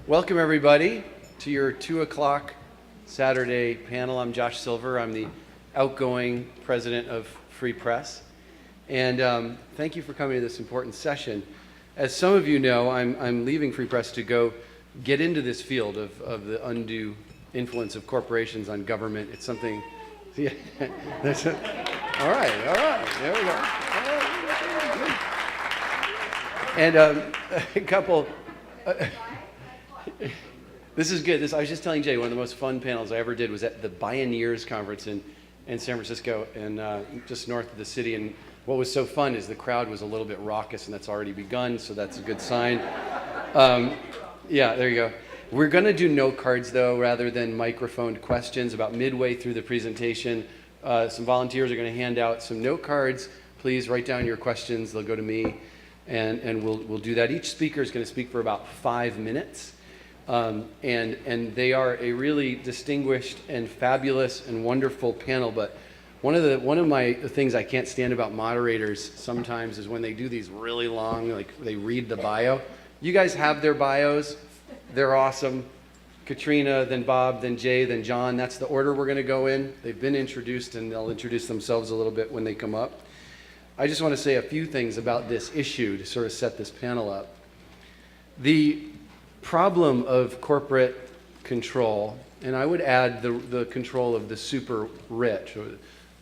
Welcome, everybody, to your 2 o'clock Saturday panel. I'm Josh Silver. I'm the outgoing president of Free Press. And thank you for coming to this important session. As some of you know, I'm leaving Free Press to go get into this field of the undue influence of corporations on government. It's something... Yeah, all right, there we go. And a couple... This is good. I was just telling Jay, one of the most fun panels I ever did was at the Bioneers Conference in San Francisco, and just north of the city. And what was so fun is the crowd was a little bit raucous, and that's already begun, so that's a good sign. Yeah, there you go. We're going to do note cards, though, rather than microphoned questions. About midway through the presentation, some volunteers are going to hand out some note cards. Please write down your questions. They'll go to me, and we'll do that. Each speaker is going to speak for about 5 minutes. And they are a really distinguished and fabulous and wonderful panel. But one of my things I can't stand about moderators sometimes is when they do these really long, like they read the bio. You guys have their bios. They're awesome. Katrina, then Bob, then Jay, then John. That's the order we're going to go in. They've been introduced, and they'll introduce themselves a little bit when they come up. I just want to say a few things about this issue to sort of set this panel up. The problem of corporate control, and I would add the control of the super rich, or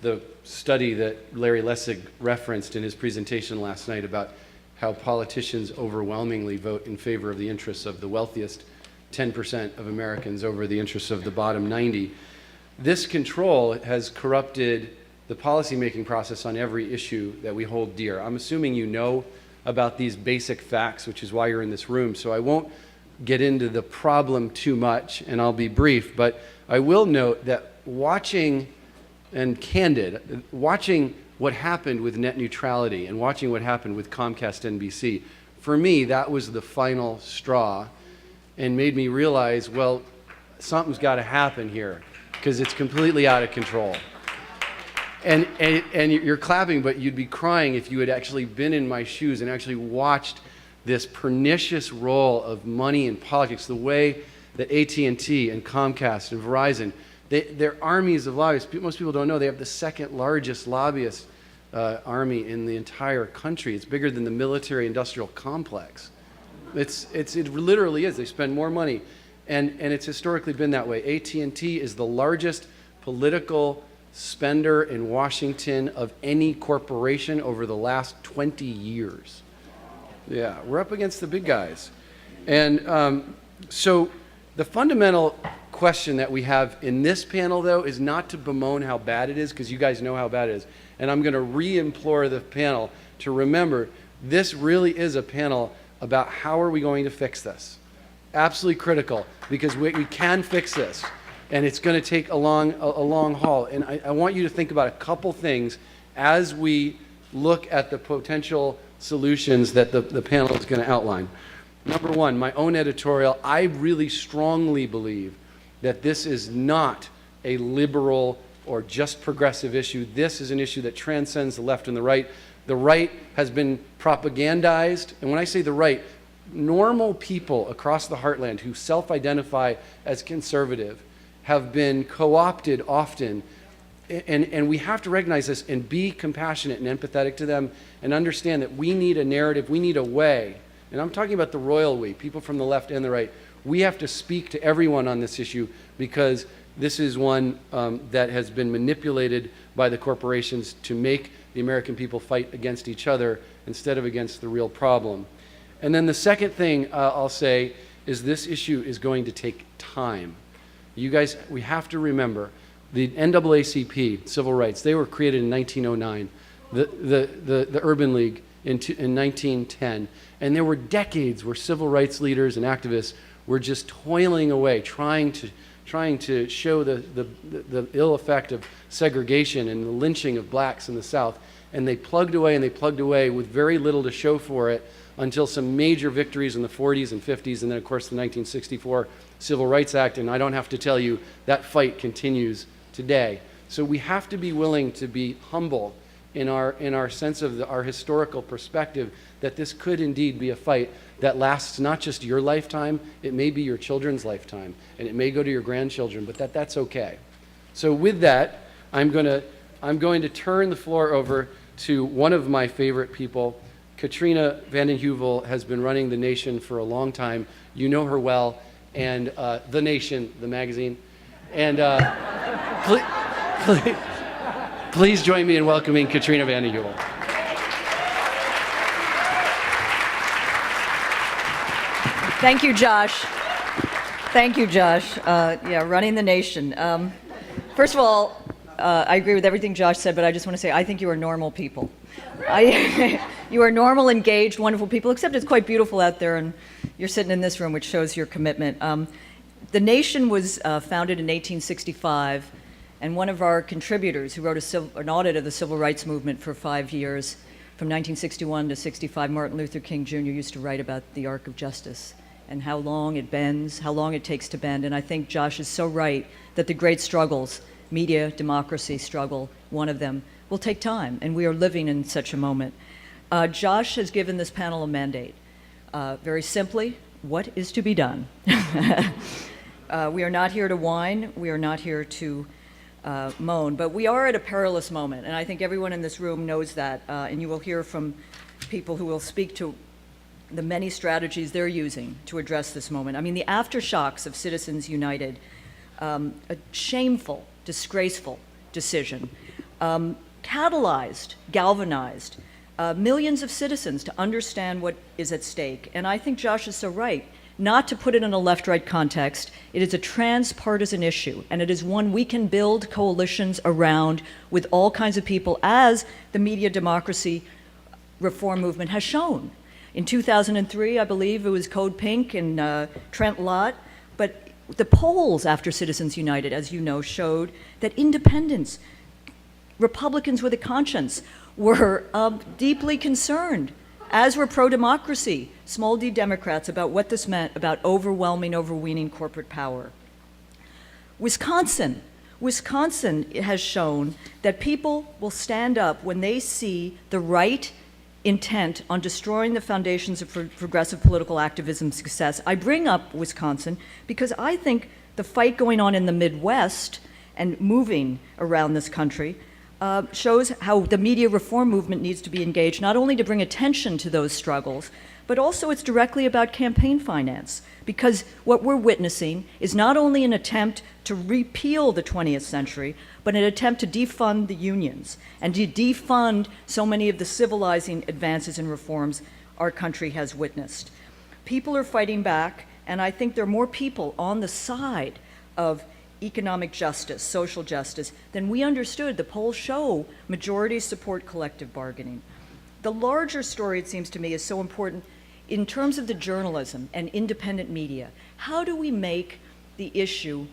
the study that Larry Lessig referenced in his presentation last night about how politicians overwhelmingly vote in favor of the interests of the wealthiest 10% of Americans over the interests of the bottom 90. This control has corrupted the policymaking process on every issue that we hold dear. I'm assuming you know about these basic facts, which is why you're in this room, so I won't get into the problem too much, and I'll be brief, but I will note that watching what happened with net neutrality and watching what happened with Comcast NBC, for me, that was the final straw and made me realize, well, something's got to happen here because it's completely out of control. And you're clapping, but you'd be crying if you had actually been in my shoes and actually watched this pernicious role of money in politics, the way that AT&T and Comcast and Verizon, they're armies of lobbyists. Most people don't know they have the second largest lobbyist army in the entire country. It's bigger than the military-industrial complex. It literally is. They spend more money, and it's historically been that way. AT&T is the largest political spender in Washington of any corporation over the last 20 years. Yeah, we're up against the big guys. And so the fundamental question that we have in this panel, though, is not to bemoan how bad it is, because you guys know how bad it is. And I'm going to re-implore the panel to remember this really is a panel about how are we going to fix this. Absolutely critical, because we can fix this. And it's going to take a long haul. And I want you to think about a couple things as we look at the potential solutions that the panel is going to outline. Number one, my own editorial, I really strongly believe that this is not a liberal or just progressive issue. This is an issue that transcends the left and the right. The right has been propagandized, and when I say the right, normal people across the heartland who self-identify as conservative have been co-opted often. And we have to recognize this and be compassionate and empathetic to them and understand that we need a narrative, we need a way. And I'm talking about the royal we, people from the left and the right. We have to speak to everyone on this issue because this is one that has been manipulated by the corporations to make the American people fight against each other instead of against the real problem. And then the second thing I'll say is this issue is going to take time. You guys, we have to remember, the NAACP, civil rights, they were created in 1909. The Urban League in 1910. And there were decades where civil rights leaders and activists were just toiling away, trying to show the ill effect of segregation and the lynching of blacks in the South. And they plugged away and they plugged away with very little to show for it until some major victories in the 40s and 50s, and then of course the 1964 Civil Rights Act. And I don't have to tell you, that fight continues today. So we have to be willing to be humble in our sense of our historical perspective, that this could indeed be a fight that lasts not just your lifetime, it may be your children's lifetime, and it may go to your grandchildren, but that's okay. So with that, I'm going to turn the floor over to one of my favorite people. Katrina vanden Heuvel has been running The Nation for a long time. You know her well, and The Nation, the magazine. And please join me in welcoming Katrina vanden Heuvel. Thank you, Josh. Thank you, Josh. Yeah, running The Nation. First of all, I agree with everything Josh said, but I just want to say I think you are normal people. You are normal, engaged, wonderful people, except it's quite beautiful out there, and you're sitting in this room, which shows your commitment. The Nation was founded in 1865, and one of our contributors who wrote an audit of the civil rights movement for 5 years, from 1961 to 65, Martin Luther King Jr. used to write about the arc of justice and how long it bends, how long it takes to bend. And I think Josh is so right that the great struggles, media, democracy struggle, one of them, will take time, and we are living in such a moment. Josh has given this panel a mandate. Very simply, what is to be done? We are not here to whine, we are not here to moan, but we are at a perilous moment, and I think everyone in this room knows that, and you will hear from people who will speak to the many strategies they're using to address this moment. I mean, the aftershocks of Citizens United, a shameful, disgraceful decision, catalyzed, galvanized millions of citizens to understand what is at stake. And I think Josh is so right. Not to put it in a left-right context, it is a transpartisan issue, and it is one we can build coalitions around with all kinds of people, as the media democracy reform movement has shown. In 2003, I believe it was Code Pink and Trent Lott, but the polls after Citizens United, as you know, showed that independents, Republicans with a conscience, were deeply concerned, as were pro-democracy, small d Democrats, about what this meant about overweening corporate power. Wisconsin has shown that people will stand up when they see the right intent on destroying the foundations of progressive political activism success. I bring up Wisconsin because I think the fight going on in the Midwest and moving around this country shows how the media reform movement needs to be engaged, not only to bring attention to those struggles, but also it's directly about campaign finance, because what we're witnessing is not only an attempt to repeal the 20th century, but an attempt to defund the unions and to defund so many of the civilizing advances and reforms our country has witnessed. People are fighting back, and I think there are more people on the side of economic justice, social justice, than we understood. The polls show majorities support collective bargaining. The larger story, it seems to me, is so important in terms of the journalism and independent media. How do we make the issue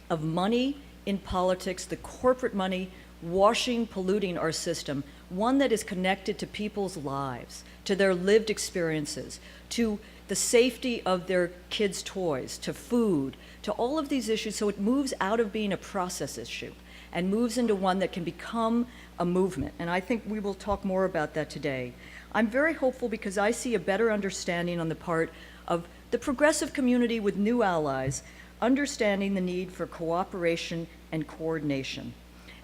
of money in politics, the corporate money washing, polluting our system, one that is connected to people's lives, to their lived experiences, to the safety of their kids' toys, to food, to all of these issues, so it moves out of being a process issue and moves into one that can become a movement. And I think we will talk more about that today. I'm very hopeful because I see a better understanding on the part of the progressive community with new allies, understanding the need for cooperation and coordination.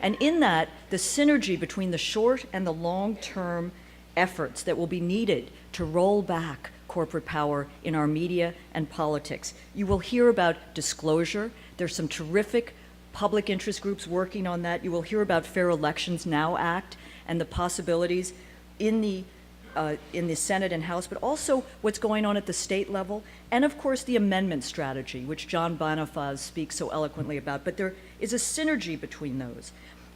And in that, the synergy between the short and the long-term efforts that will be needed to roll back corporate power in our media and politics. You will hear about disclosure. There's some terrific public interest groups working on that. You will hear about Fair Elections Now Act and the possibilities in the Senate and House, but also what's going on at the state level, and of course the amendment strategy, which John Bonifaz speaks so eloquently about. But there is a synergy between those.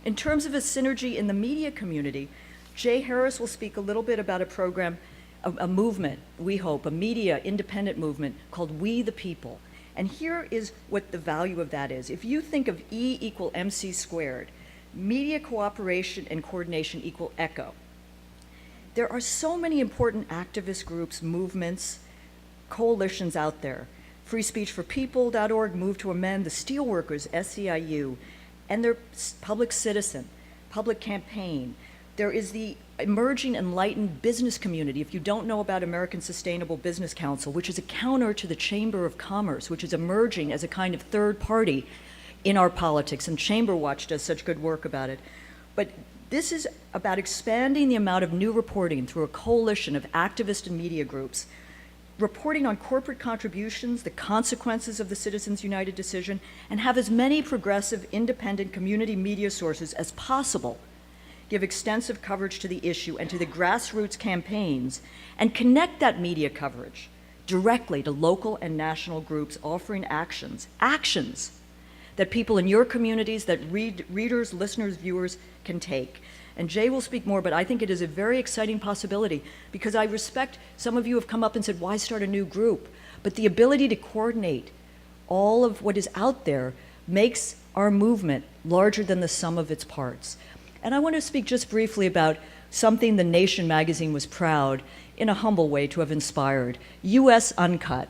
In terms of a synergy in the media community, Jay Harris will speak a little bit about a program, a movement, we hope, a media independent movement called We the People. And here is what the value of that is. If you think of E equal MC squared, media cooperation and coordination equal ECHO. There are so many important activist groups, movements, coalitions out there. FreeSpeechForPeople.org, Move to Amend, the Steelworkers, SEIU, and their Public Citizen, Public Campaign. There is the emerging enlightened business community. If you don't know about American Sustainable Business Council, which is a counter to the Chamber of Commerce, which is emerging as a kind of third party in our politics, and Chamber Watch does such good work about it. But this is about expanding the amount of new reporting through a coalition of activist and media groups, reporting on corporate contributions, the consequences of the Citizens United decision, and have as many progressive, independent community media sources as possible give extensive coverage to the issue and to the grassroots campaigns, and connect that media coverage directly to local and national groups offering actions that people in your communities, that readers, listeners, viewers can take. And Jay will speak more, but I think it is a very exciting possibility, because I respect some of you have come up and said, why start a new group? But the ability to coordinate all of what is out there makes our movement larger than the sum of its parts. And I want to speak just briefly about something the Nation magazine was proud, in a humble way, to have inspired, US Uncut.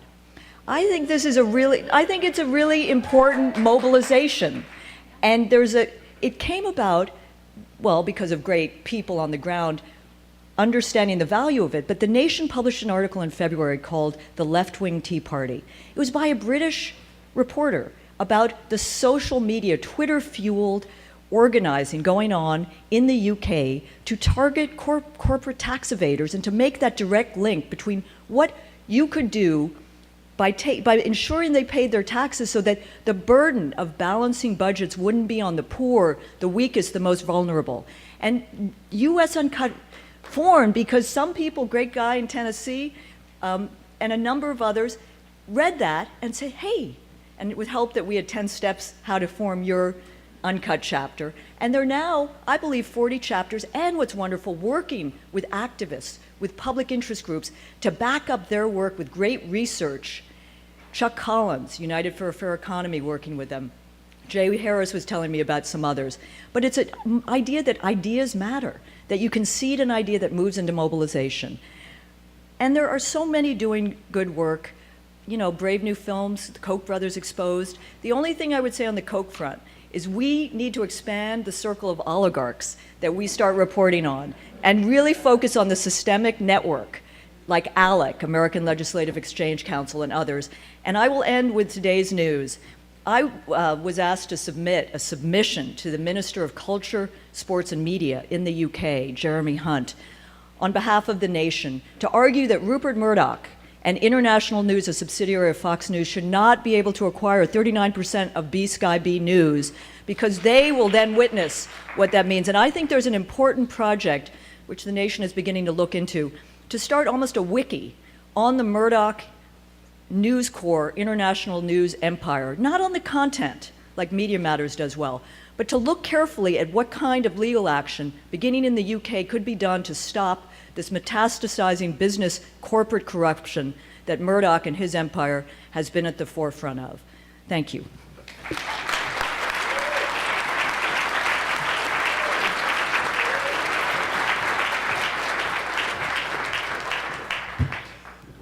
I think it's a really important mobilization. And it came about, well, because of great people on the ground understanding the value of it, but the Nation published an article in February called The Left-Wing Tea Party. It was by a British reporter about the social media, Twitter-fueled organizing going on in the UK to target corporate tax evaders, and to make that direct link between what you could do by ensuring they paid their taxes, so that the burden of balancing budgets wouldn't be on the poor, the weakest, the most vulnerable. And US Uncut formed because some people, great guy in Tennessee, and a number of others, read that and said, hey, and it would help that we had 10 steps how to form your Uncut chapter. And there are now, I believe, 40 chapters, and what's wonderful, working with activists, with public interest groups, to back up their work with great research. Chuck Collins, United for a Fair Economy, working with them. Jay Harris was telling me about some others. But it's an idea that ideas matter, that you can seed an idea that moves into mobilization. And there are so many doing good work. You know, Brave New Films, the Koch brothers exposed. The only thing I would say on the Koch front is we need to expand the circle of oligarchs that we start reporting on, and really focus on the systemic network, like ALEC, American Legislative Exchange Council, and others. And I will end with today's news. I was asked to submit a submission to the Minister of Culture, Sports and Media in the UK, Jeremy Hunt, on behalf of the nation, to argue that Rupert Murdoch and International News, a subsidiary of Fox News, should not be able to acquire 39% of B-Sky B News, because they will then witness what that means. And I think there's an important project, which the nation is beginning to look into, to start almost a wiki on the Murdoch News Corps international news empire, not on the content, like Media Matters does well, but to look carefully at what kind of legal action, beginning in the UK, could be done to stop this metastasizing business corporate corruption that Murdoch and his empire has been at the forefront of. Thank you.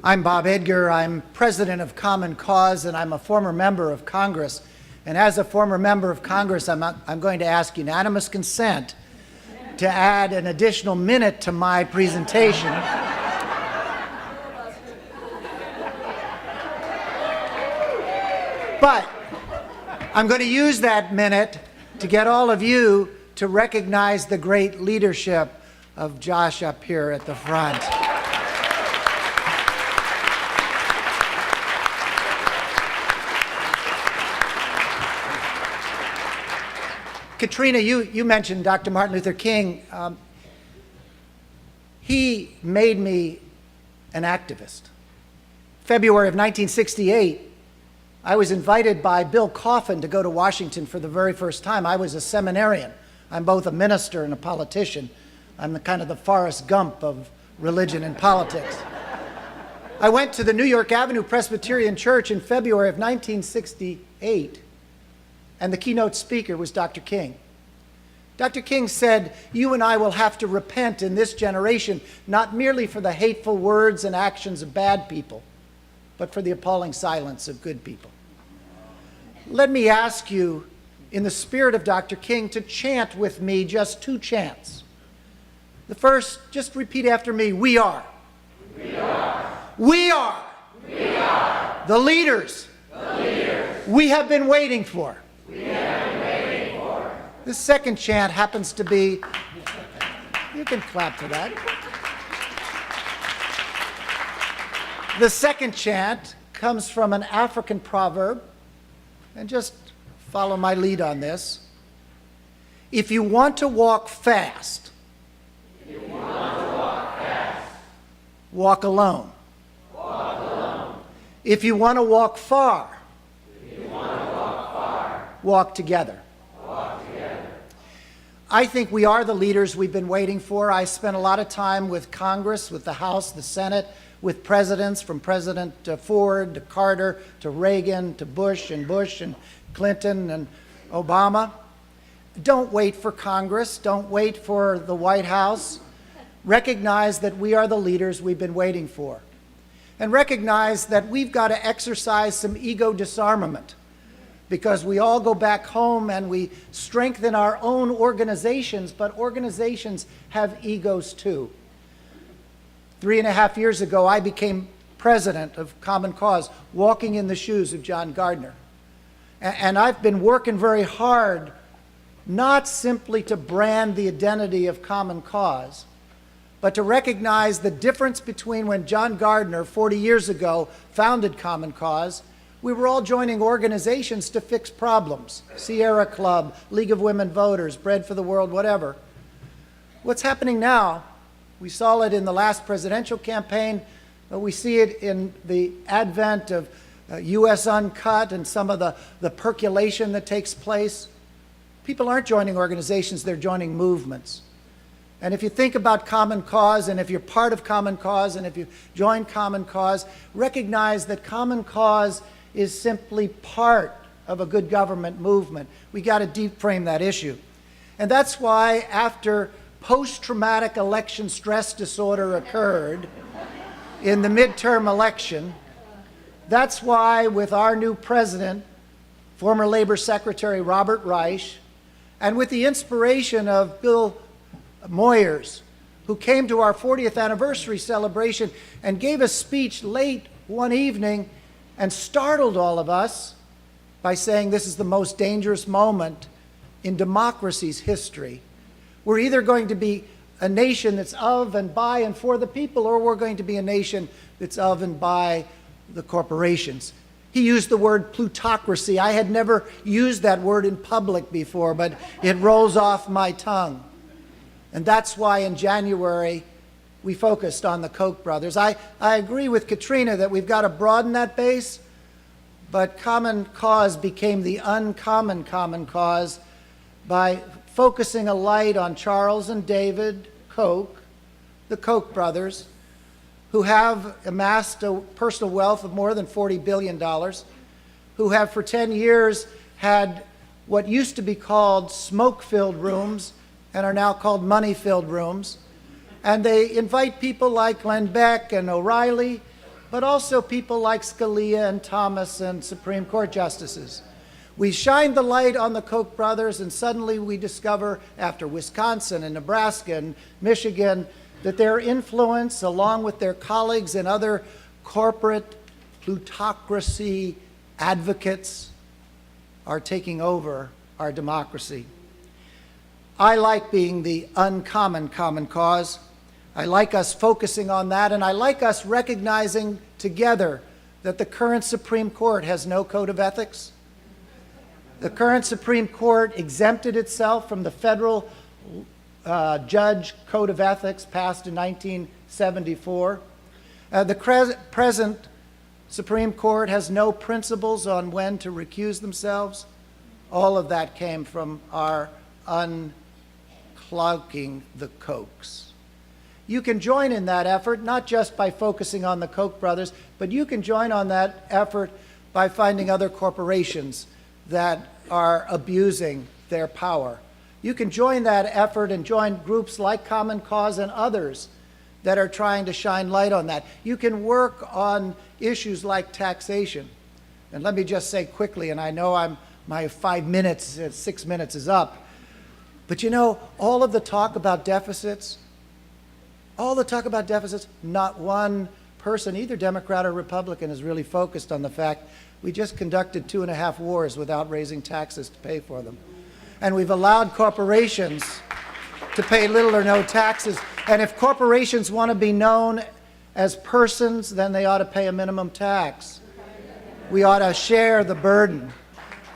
I'm Bob Edgar. I'm president of Common Cause, and I'm a former member of Congress. And as a former member of Congress, I'm going to ask unanimous consent to add an additional minute to my presentation. But I'm going to use that minute to get all of you to recognize the great leadership of Josh up here at the front. Katrina, you mentioned Dr. Martin Luther King. He made me an activist. February of 1968, I was invited by Bill Coffin to go to Washington for the very first time. I was a seminarian. I'm both a minister and a politician. I'm the kind of the Forrest Gump of religion and politics. I went to the New York Avenue Presbyterian Church in February of 1968, and the keynote speaker was Dr. King. Dr. King said, "You and I will have to repent in this generation, not merely for the hateful words and actions of bad people, but for the appalling silence of good people." Let me ask you, in the spirit of Dr. King, to chant with me just 2 chants. The first, just repeat after me, we are. We are. We are. We are. The leaders. The leaders. We have been waiting for. We have been waiting for. The second chant happens to be, you can clap for that. The second chant comes from an African proverb, and just follow my lead on this. If you want to walk fast, walk alone. Walk alone. If you want to walk far, walk together. Walk together. I think we are the leaders we've been waiting for. I spent a lot of time with Congress, with the House, the Senate, with presidents, from President Ford to Carter to Reagan to Bush and Clinton and Obama. Don't wait for Congress. Don't wait for the White House. Recognize that we are the leaders we've been waiting for. And recognize that we've got to exercise some ego disarmament, because we all go back home and we strengthen our own organizations, but organizations have egos too. 3.5 years ago, I became president of Common Cause, walking in the shoes of John Gardner. And I've been working very hard, not simply to brand the identity of Common Cause, but to recognize the difference between when John Gardner, 40 years ago, founded Common Cause. We were all joining organizations to fix problems. Sierra Club, League of Women Voters, Bread for the World, whatever. What's happening now, we saw it in the last presidential campaign, but we see it in the advent of U.S. Uncut and some of the percolation that takes place. People aren't joining organizations, they're joining movements. And if you think about Common Cause, and if you're part of Common Cause, and if you join Common Cause, recognize that Common Cause is simply part of a good government movement. We got to deep frame that issue. And that's why after post-traumatic election stress disorder occurred in the midterm election, that's why with our new president, former Labor Secretary Robert Reich, and with the inspiration of Bill Moyers, who came to our 40th anniversary celebration and gave a speech late one evening and startled all of us by saying this is the most dangerous moment in democracy's history. We're either going to be a nation that's of and by and for the people, or we're going to be a nation that's of and by the corporations. He used the word plutocracy. I had never used that word in public before, but it rolls off my tongue. And that's why in January we focused on the Koch brothers. I agree with Katrina that we've got to broaden that base, but Common Cause became the uncommon Common Cause by focusing a light on Charles and David Koch, the Koch brothers, who have amassed a personal wealth of more than $40 billion, who have for 10 years had what used to be called smoke-filled rooms and are now called money-filled rooms. And they invite people like Glenn Beck and O'Reilly, but also people like Scalia and Thomas and Supreme Court justices. We shine the light on the Koch brothers, and suddenly we discover, after Wisconsin and Nebraska and Michigan, that their influence, along with their colleagues and other corporate plutocracy advocates, are taking over our democracy. I like being the uncommon Common Cause. I like us focusing on that, and I like us recognizing together that the current Supreme Court has no code of ethics. The current Supreme Court exempted itself from the federal judge code of ethics passed in 1974. The present Supreme Court has no principles on when to recuse themselves. All of that came from our uncommon cloaking the Kochs. You can join in that effort, not just by focusing on the Koch brothers, but you can join on that effort by finding other corporations that are abusing their power. You can join that effort and join groups like Common Cause and others that are trying to shine light on that. You can work on issues like taxation. And let me just say quickly, and I know my 6 minutes is up, but you know, all of the talk about deficits, not one person, either Democrat or Republican, is really focused on the fact we just conducted 2.5 wars without raising taxes to pay for them. And we've allowed corporations to pay little or no taxes. And if corporations want to be known as persons, then they ought to pay a minimum tax. We ought to share the burden.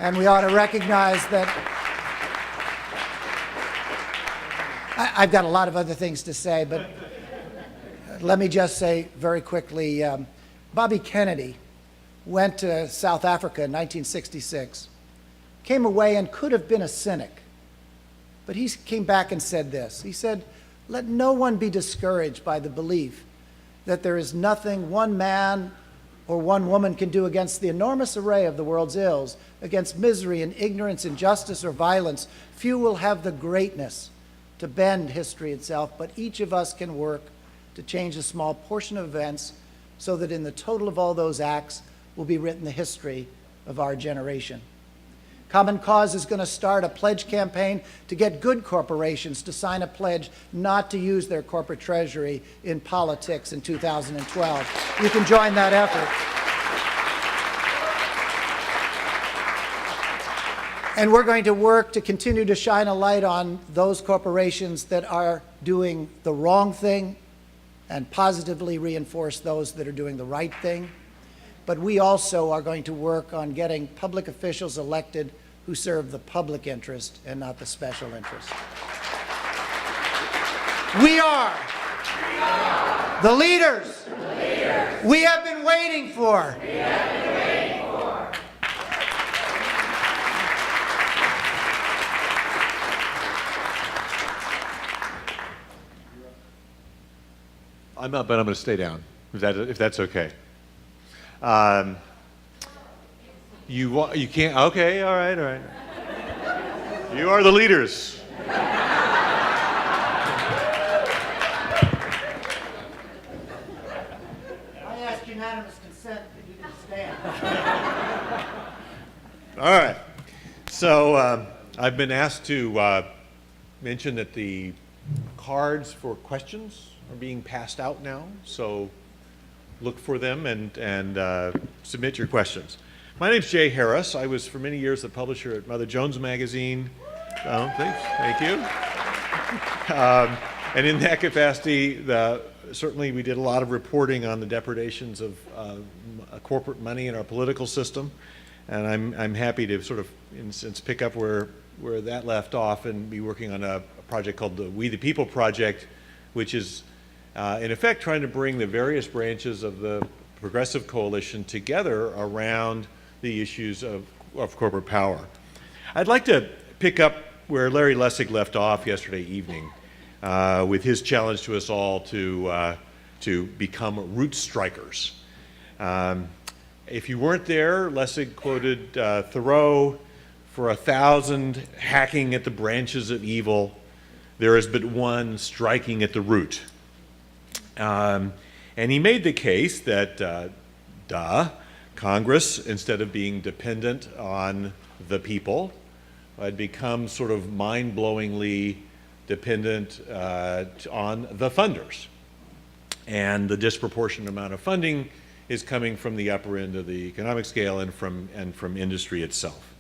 And we ought to recognize that. I've got a lot of other things to say, but let me just say very quickly, Bobby Kennedy went to South Africa in 1966, came away and could have been a cynic, but he came back and said this. He said, "Let no one be discouraged by the belief that there is nothing one man or one woman can do against the enormous array of the world's ills, against misery and ignorance, injustice or violence. Few will have the greatness to bend history itself, but each of us can work to change a small portion of events so that in the total of all those acts will be written the history of our generation." Common Cause is going to start a pledge campaign to get good corporations to sign a pledge not to use their corporate treasury in politics in 2012. You can join that effort. And we're going to work to continue to shine a light on those corporations that are doing the wrong thing and positively reinforce those that are doing the right thing. But we also are going to work on getting public officials elected who serve the public interest and not the special interest. We are the leaders we have been waiting for. I'm not, but I'm going to stay down, if that's okay. You can't, okay, all right. You are the leaders. I ask unanimous consent that you can stand. All right. So I've been asked to mention that the cards for questions are being passed out now, so look for them and submit your questions. My name's Jay Harris. I was for many years the publisher at Mother Jones Magazine. Thank you. And in that capacity, certainly we did a lot of reporting on the depredations of corporate money in our political system. And I'm happy to sort of, in a sense, pick up where that left off and be working on a project called the We the People Project, which is in effect trying to bring the various branches of the Progressive Coalition together around the issues of corporate power. I'd like to pick up where Larry Lessig left off yesterday evening with his challenge to us all to become root strikers. If you weren't there, Lessig quoted Thoreau, "For 1,000 hacking at the branches of evil, there is but one striking at the root." And he made the case that, Congress, instead of being dependent on the people, had become sort of mind-blowingly dependent on the funders. And the disproportionate amount of funding is coming from the upper end of the economic scale and from industry itself.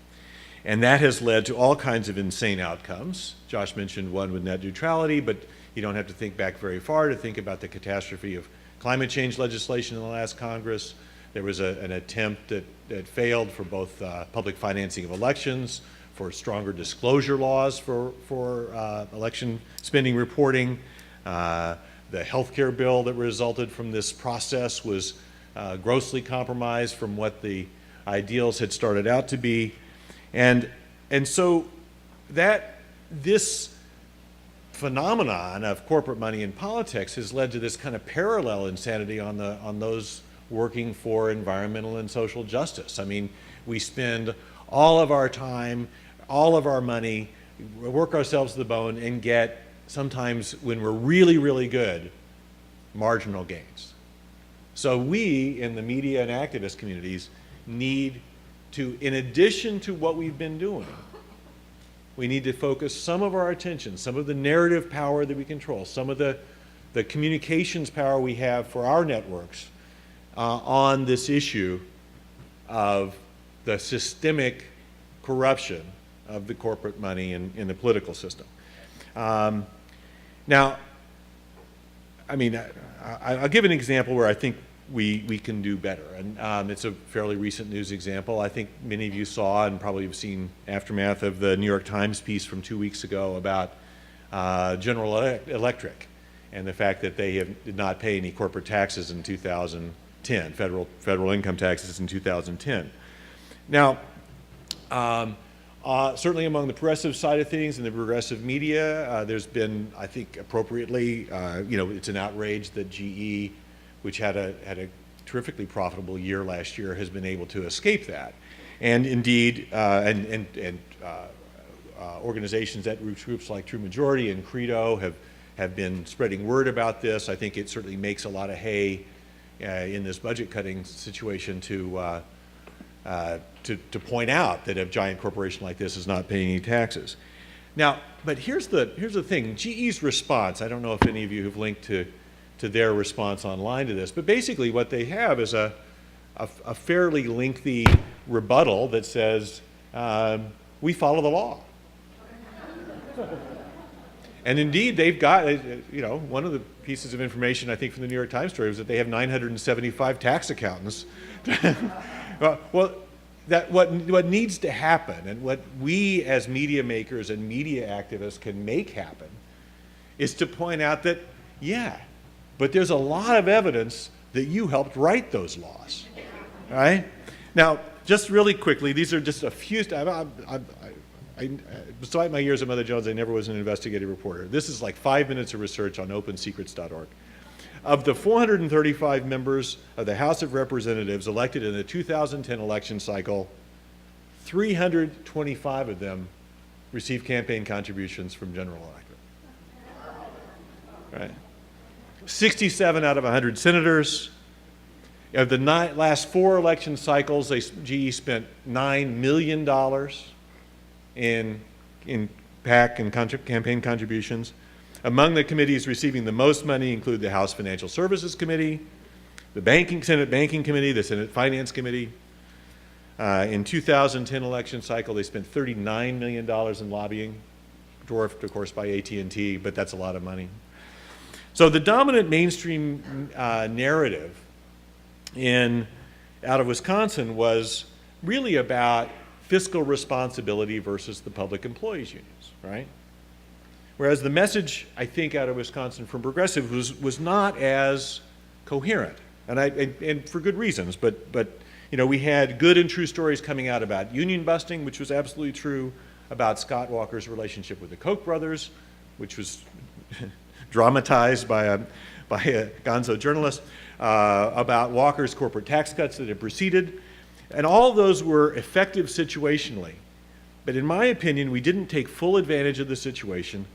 And that has led to all kinds of insane outcomes. Josh mentioned one with net neutrality, but you don't have to think back very far to think about the catastrophe of climate change legislation in the last Congress. There was an attempt that failed for both public financing of elections, for stronger disclosure laws for election spending reporting. The healthcare bill that resulted from this process was grossly compromised from what the ideals had started out to be. And so this phenomenon of corporate money in politics has led to this kind of parallel insanity on those working for environmental and social justice. I mean, we spend all of our time, all of our money, work ourselves to the bone, and get, sometimes when we're really, really good, marginal gains. So we, in the media and activist communities, need to, in addition to what we've been doing, we need to focus some of our attention, some of the narrative power that we control, some of the communications power we have for our networks on this issue of the systemic corruption of the corporate money in the political system. Now, I mean, I'll give an example where I think we can do better. And it's a fairly recent news example. I think many of you saw and probably have seen aftermath of the New York Times piece from 2 weeks ago about General Electric and the fact that they did not pay any corporate taxes in 2010, federal income taxes in 2010. Now, certainly among the progressive side of things and the progressive media, there's been, I think appropriately, it's an outrage that GE, which had a terrifically profitable year last year, has been able to escape that. And indeed, organizations that groups like True Majority and Credo have been spreading word about this. I think it certainly makes a lot of hay in this budget cutting situation to point out that a giant corporation like this is not paying any taxes. Now, but here's the thing. GE's response, I don't know if any of you have linked to their response online to this, but basically what they have is a fairly lengthy rebuttal that says, we follow the law. And indeed, they've got, one of the pieces of information I think from the New York Times story was that they have 975 tax accountants. Well, that what needs to happen, and what we as media makers and media activists can make happen, is to point out that, yeah, but there's a lot of evidence that you helped write those laws. All right? Now, just really quickly, these are just a few. Despite my years at Mother Jones, I never was an investigative reporter. This is like 5 minutes of research on opensecrets.org. Of the 435 members of the House of Representatives elected in the 2010 election cycle, 325 of them received campaign contributions from General Electric. Right? 67 out of 100 senators. Of the last 4 election cycles, GE spent $9 million in PAC and campaign contributions. Among the committees receiving the most money include the House Financial Services Committee, the Senate Banking Committee, the Senate Finance Committee. In 2010 election cycle, they spent $39 million in lobbying, dwarfed, of course, by AT&T, but that's a lot of money. So the dominant mainstream narrative out of Wisconsin was really about fiscal responsibility versus the public employees unions, right? Whereas the message, I think, out of Wisconsin from progressive was not as coherent, and for good reasons. But we had good and true stories coming out about union busting, which was absolutely true, about Scott Walker's relationship with the Koch brothers, which was dramatized by a gonzo journalist, about Walker's corporate tax cuts that had preceded, and all those were effective situationally. But in my opinion, we didn't take full advantage of the situation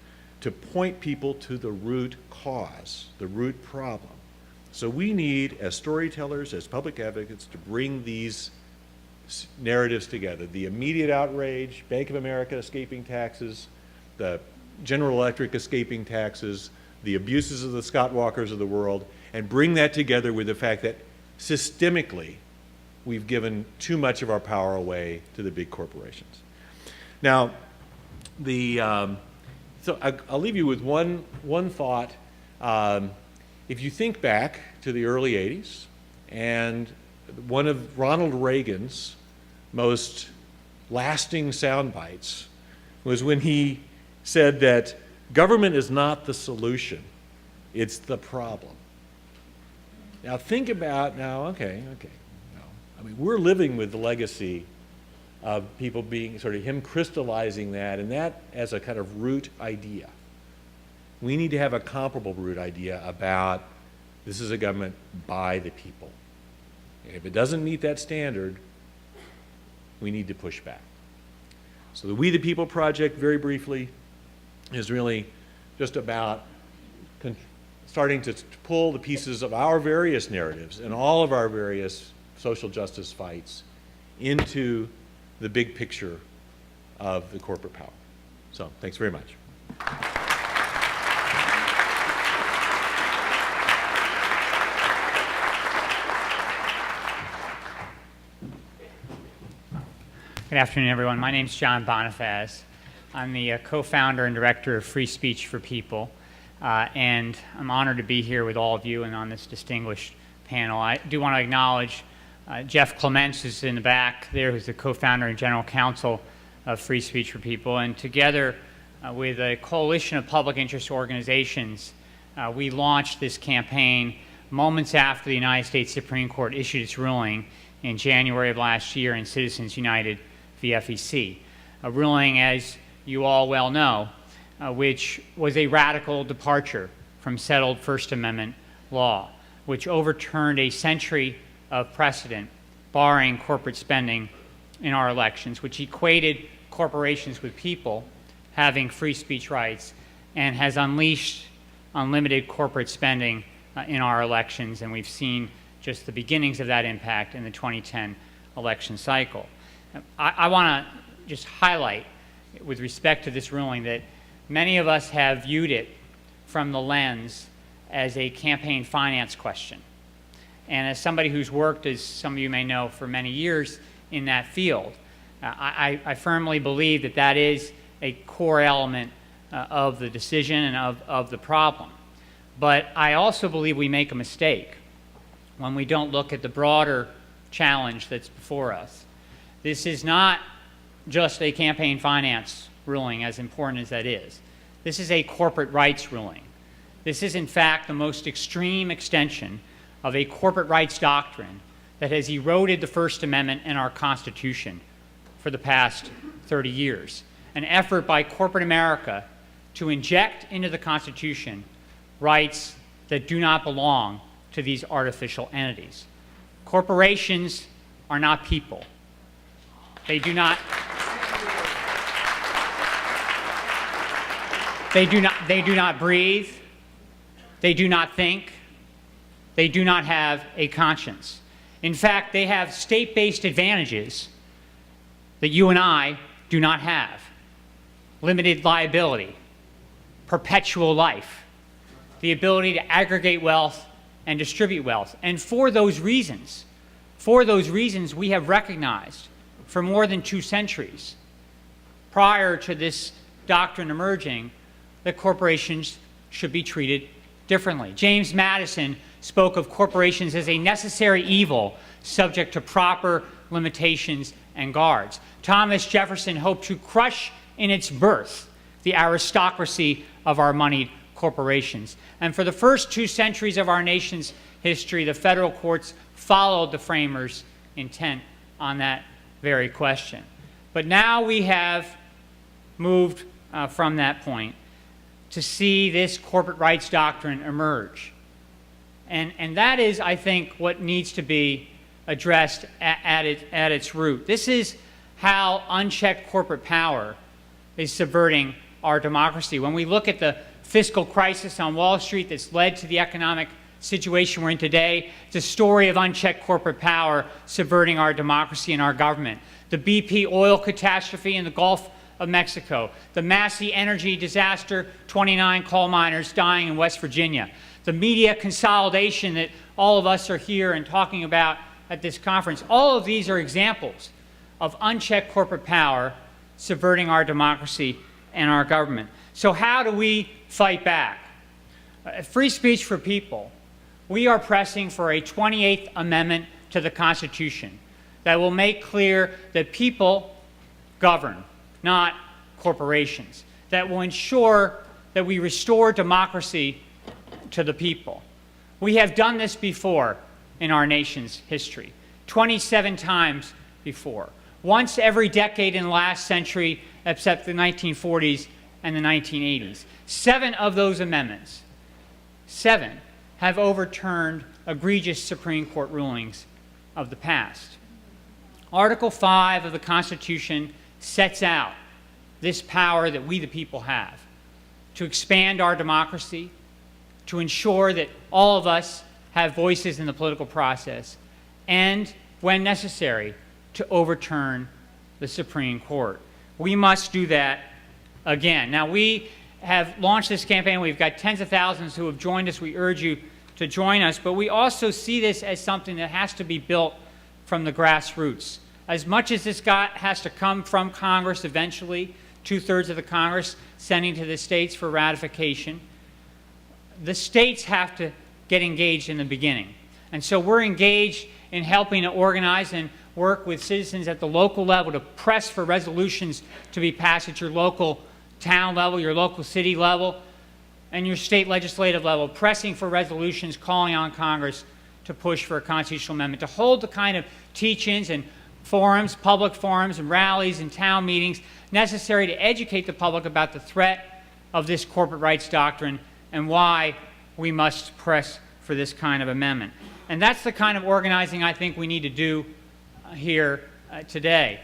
to point people to the root cause, the root problem. So we need, as storytellers, as public advocates, to bring these narratives together. The immediate outrage, Bank of America escaping taxes, the General Electric escaping taxes, the abuses of the Scott Walkers of the world, and bring that together with the fact that systemically we've given too much of our power away to the big corporations. Now, so I'll leave you with one thought. If you think back to the early 80s, and one of Ronald Reagan's most lasting sound bites was when he said that government is not the solution, it's the problem. Now think about, okay. No. I mean, we're living with the legacy of people being, sort of him crystallizing that, and that as a kind of root idea. we need to have a comparable root idea about this is a government by the people. And if it doesn't meet that standard, we need to push back. So the We the People project, very briefly, is really just about starting to pull the pieces of our various narratives and all of our various social justice fights into the big picture of the corporate power. So thanks very much. Good afternoon, everyone. My name is John Bonifaz. I'm the co-founder and director of Free Speech for People, and I'm honored to be here with all of you and on this distinguished panel. I do want to acknowledge Jeff Clements, who's in the back there, who's the co-founder and general counsel of Free Speech for People, and together with a coalition of public interest organizations, we launched this campaign moments after the United States Supreme Court issued its ruling in January of last year in Citizens United v. FEC, a ruling, as you all well know, which was a radical departure from settled First Amendment law, which overturned a century of precedent barring corporate spending in our elections, which equated corporations with people having free speech rights, and has unleashed unlimited corporate spending in our elections, and we've seen just the beginnings of that impact in the 2010 election cycle. I want to just highlight, with respect to this ruling, that many of us have viewed it from the lens as a campaign finance question. And as somebody who's worked, as some of you may know, for many years in that field, I firmly believe that that is a core element of the decision and of the problem. But I also believe we make a mistake when we don't look at the broader challenge that's before us. This is not just a campaign finance ruling, as important as that is. This is a corporate rights ruling. This is, in fact, the most extreme extension of a corporate rights doctrine that has eroded the First Amendment and our Constitution for the past 30 years. An effort by corporate America to inject into the Constitution rights that do not belong to these artificial entities. Corporations are not people. They do not breathe. They do not think. They do not have a conscience. In fact, they have state-based advantages that you and I do not have. Limited liability, perpetual life, the ability to aggregate wealth and distribute wealth. And for those reasons, we have recognized for more than 2 centuries, prior to this doctrine emerging, that corporations should be treated differently. James Madison spoke of corporations as a necessary evil subject to proper limitations and guards. Thomas Jefferson hoped to crush in its birth the aristocracy of our moneyed corporations. And for the first 2 centuries of our nation's history, the federal courts followed the framers' intent on that very question. But now we have moved from that point to see this corporate rights doctrine emerge. And that is, I think, what needs to be addressed at its root. This is how unchecked corporate power is subverting our democracy. When we look at the fiscal crisis on Wall Street that's led to the economic situation we're in today, it's a story of unchecked corporate power subverting our democracy and our government. The BP oil catastrophe in the Gulf of Mexico, the Massey energy disaster, 29 coal miners dying in West Virginia, the media consolidation that all of us are here and talking about at this conference. All of these are examples of unchecked corporate power subverting our democracy and our government. So how do we fight back? Free Speech for People, we are pressing for a 28th Amendment to the Constitution that will make clear that people govern, not corporations, that will ensure that we restore democracy to the people. We have done this before in our nation's history, 27 times before. Once every decade in the last century, except the 1940s and the 1980s. 7 of those amendments, 7, have overturned egregious Supreme Court rulings of the past. Article 5 of the Constitution sets out this power that we the people have to expand our democracy, to ensure that all of us have voices in the political process, and, when necessary, to overturn the Supreme Court. We must do that again. Now, we have launched this campaign. We've got tens of thousands who have joined us. We urge you to join us, but we also see this as something that has to be built from the grassroots. As much as this has to come from Congress eventually, 2/3 of the Congress sending to the states for ratification, the states have to get engaged in the beginning. And so we're engaged in helping to organize and work with citizens at the local level to press for resolutions to be passed at your local town level, your local city level, and your state legislative level, pressing for resolutions calling on Congress to push for a constitutional amendment, to hold the kind of teach-ins and forums, public forums and rallies and town meetings necessary to educate the public about the threat of this corporate rights doctrine and why we must press for this kind of amendment. And that's the kind of organizing I think we need to do here today.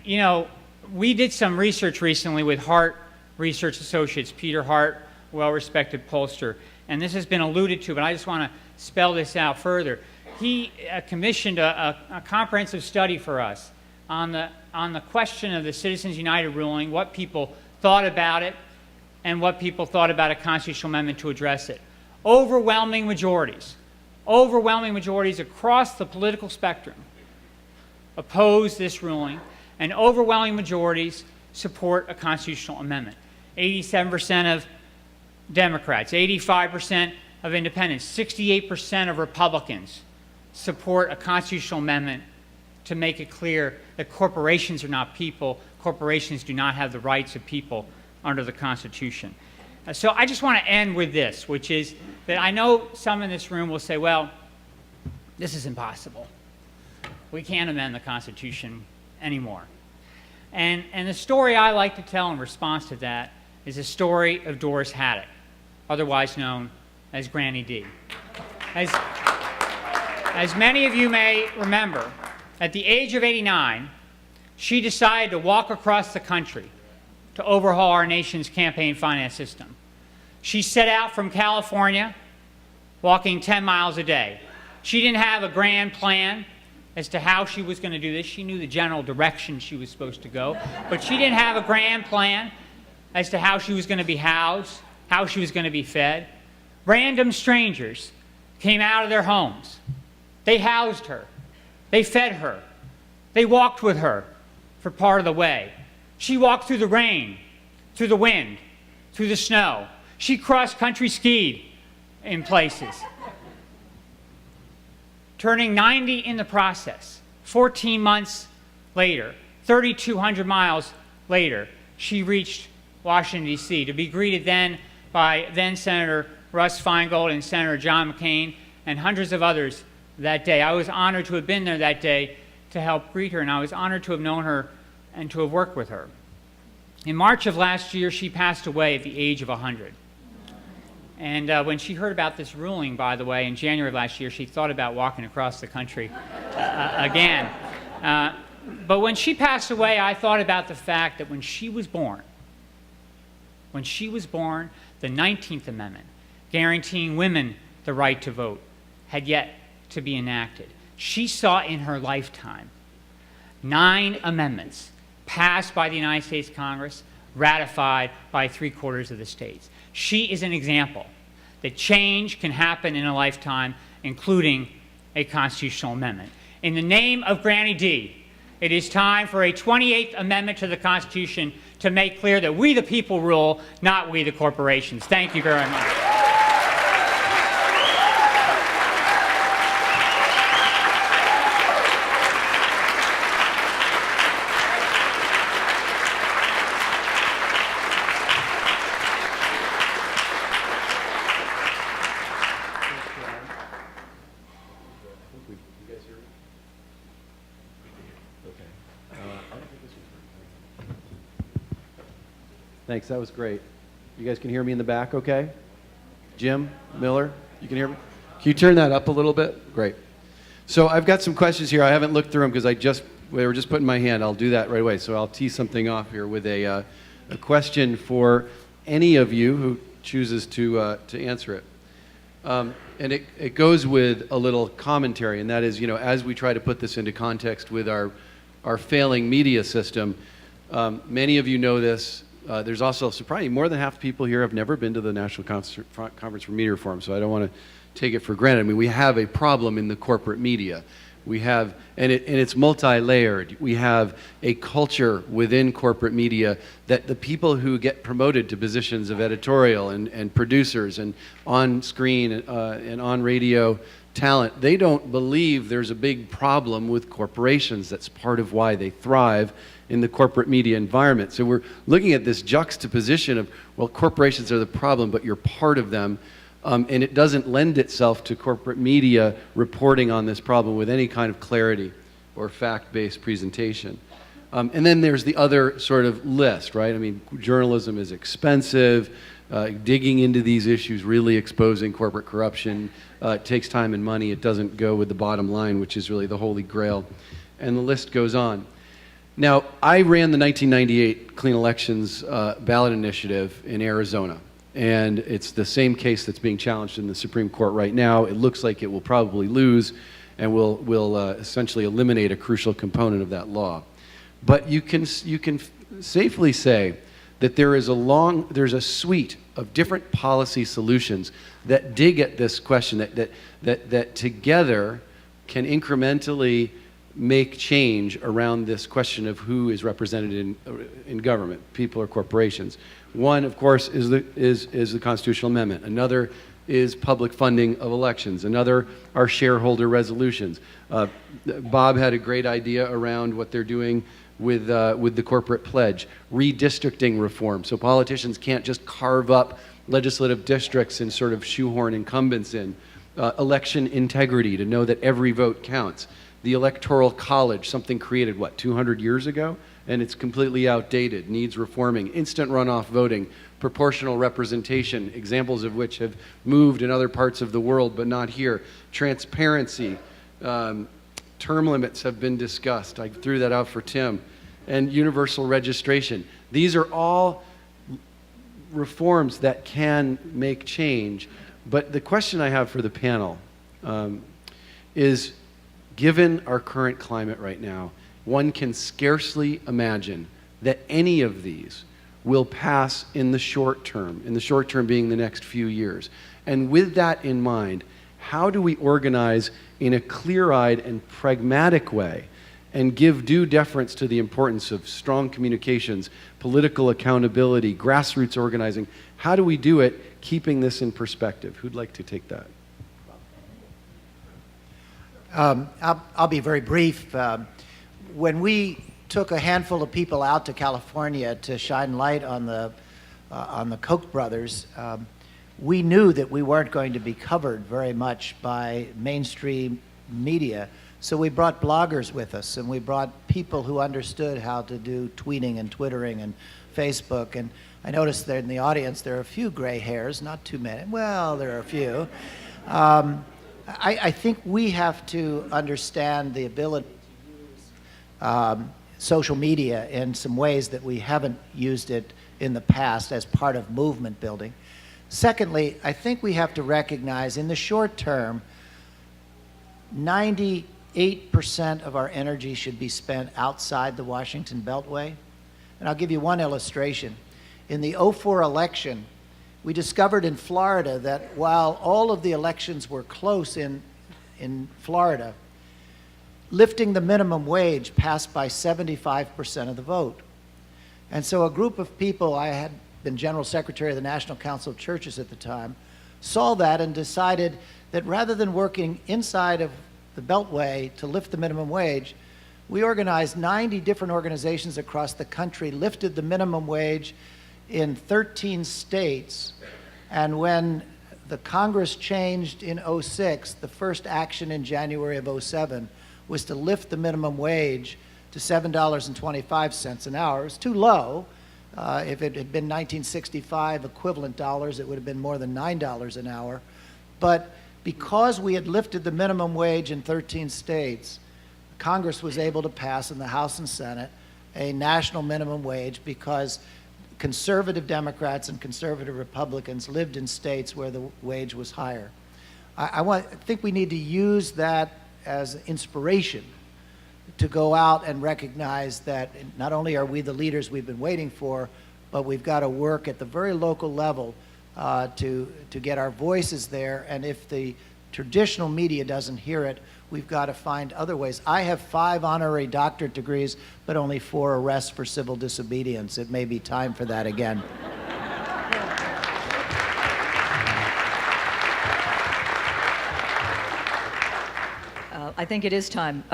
You know, we did some research recently with Hart Research Associates, Peter Hart, well-respected pollster, and this has been alluded to, but I just want to spell this out further. He commissioned a comprehensive study for us on the question of the Citizens United ruling, what people thought about it, and what people thought about a constitutional amendment to address it. Overwhelming majorities across the political spectrum oppose this ruling, and overwhelming majorities support a constitutional amendment. 87% of Democrats, 85% of independents, 68% of Republicans support a constitutional amendment to make it clear that corporations are not people, corporations do not have the rights of people under the Constitution. So I just want to end with this, which is that I know some in this room will say, well, this is impossible. We can't amend the Constitution anymore. And the story I like to tell in response to that is the story of Doris Haddock, otherwise known as Granny D. As many of you may remember, at the age of 89, she decided to walk across the country to overhaul our nation's campaign finance system. She set out from California, walking 10 miles a day. She didn't have a grand plan as to how she was going to do this. She knew the general direction she was supposed to go, but she didn't have a grand plan as to how she was going to be housed, how she was going to be fed. Random strangers came out of their homes. They housed her. They fed her. They walked with her for part of the way. She walked through the rain, through the wind, through the snow. She cross-country skied in places. Turning 90 in the process, 14 months later, 3,200 miles later, she reached Washington, D.C. to be greeted then by then-Senator Russ Feingold and Senator John McCain and hundreds of others that day. I was honored to have been there that day to help greet her, and I was honored to have known her and to have worked with her. In March of last year, she passed away at the age of 100. And when she heard about this ruling, by the way, in January of last year, she thought about walking across the country again. But when she passed away, I thought about the fact that when she was born, the 19th Amendment, guaranteeing women the right to vote, had yet to be enacted. She saw in her lifetime 9 amendments passed by the United States Congress, ratified by 3/4 of the states. She is an example that change can happen in a lifetime, including a constitutional amendment. In the name of Granny D, it is time for a 28th Amendment to the Constitution to make clear that we the people rule, not we the corporations. Thank you very much. Thanks, that was great. You guys can hear me in the back okay? Jim, Miller, you can hear me? Can you turn that up a little bit? Great. So I've got some questions here. I haven't looked through them because they were just putting my hand. I'll do that right away. So I'll tee something off here with a question for any of you who chooses to answer it. And it goes with a little commentary, and that is, as we try to put this into context with our failing media system, many of you know this. There's also, surprisingly, more than half the people here have never been to the National Conference for Media Reform, so I don't want to take it for granted. I mean, we have a problem in the corporate media. We have, and it's multi-layered. We have a culture within corporate media that the people who get promoted to positions of editorial and producers and on-screen and on-radio talent, they don't believe there's a big problem with corporations. That's part of why they thrive in the corporate media environment. So we're looking at this juxtaposition of, well, corporations are the problem, but you're part of them. And it doesn't lend itself to corporate media reporting on this problem with any kind of clarity or fact-based presentation. And then there's the other sort of list, right? I mean, journalism is expensive. Digging into these issues, really exposing corporate corruption, takes time and money. It doesn't go with the bottom line, which is really the holy grail. And the list goes on. Now, I ran the 1998 Clean Elections ballot initiative in Arizona. And it's the same case that's being challenged in the Supreme Court right now. It looks like it will probably lose and will essentially eliminate a crucial component of that law. But you can safely say that there's a suite of different policy solutions that dig at this question, that together can incrementally make change around this question of who is represented in government, people or corporations. One, of course, is the constitutional amendment. Another is public funding of elections. Another are shareholder resolutions. Bob had a great idea around what they're doing with the corporate pledge. Redistricting reform, so politicians can't just carve up legislative districts and sort of shoehorn incumbents in. Election integrity, to know that every vote counts. The Electoral College, something created, 200 years ago? And it's completely outdated, needs reforming. Instant runoff voting, proportional representation, examples of which have moved in other parts of the world, but not here. Transparency, term limits have been discussed. I threw that out for Tim. And universal registration. These are all reforms that can make change. But the question I have for the panel is, given our current climate right now, one can scarcely imagine that any of these will pass in the short term being the next few years. And with that in mind, how do we organize in a clear-eyed and pragmatic way and give due deference to the importance of strong communications, political accountability, grassroots organizing? How do we do it, keeping this in perspective? Who'd like to take that? I'll be very brief. When we took a handful of people out to California to shine light on the Koch brothers, we knew that we weren't going to be covered very much by mainstream media. So we brought bloggers with us, and we brought people who understood how to do tweeting and twittering and Facebook. And I noticed that in the audience there are a few gray hairs, not too many. Well, there are a few. I think we have to understand the ability to use social media in some ways that we haven't used it in the past as part of movement building. Secondly, I think we have to recognize in the short term, 98% of our energy should be spent outside the Washington Beltway. And I'll give you one illustration. In the 2004 election, we discovered in Florida that while all of the elections were close in Florida, lifting the minimum wage passed by 75% of the vote. And so a group of people, I had been General Secretary of the National Council of Churches at the time, saw that and decided that rather than working inside of the Beltway to lift the minimum wage, we organized 90 different organizations across the country, lifted the minimum wage in 13 states, and when the Congress changed in 2006, the first action in January of 2007 was to lift the minimum wage to $7.25 an hour. It was too low, If it had been 1965 equivalent dollars, it would have been more than $9 an hour. But because we had lifted the minimum wage in 13 states, Congress was able to pass in the House and Senate a national minimum wage because conservative Democrats and conservative Republicans lived in states where the wage was higher. I think we need to use that as inspiration to go out and recognize that not only are we the leaders we've been waiting for, but we've got to work at the very local level to get our voices there. And if the traditional media doesn't hear it, we've got to find other ways. I have 5 honorary doctorate degrees, but only 4 arrests for civil disobedience. It may be time for that again. I think it is time.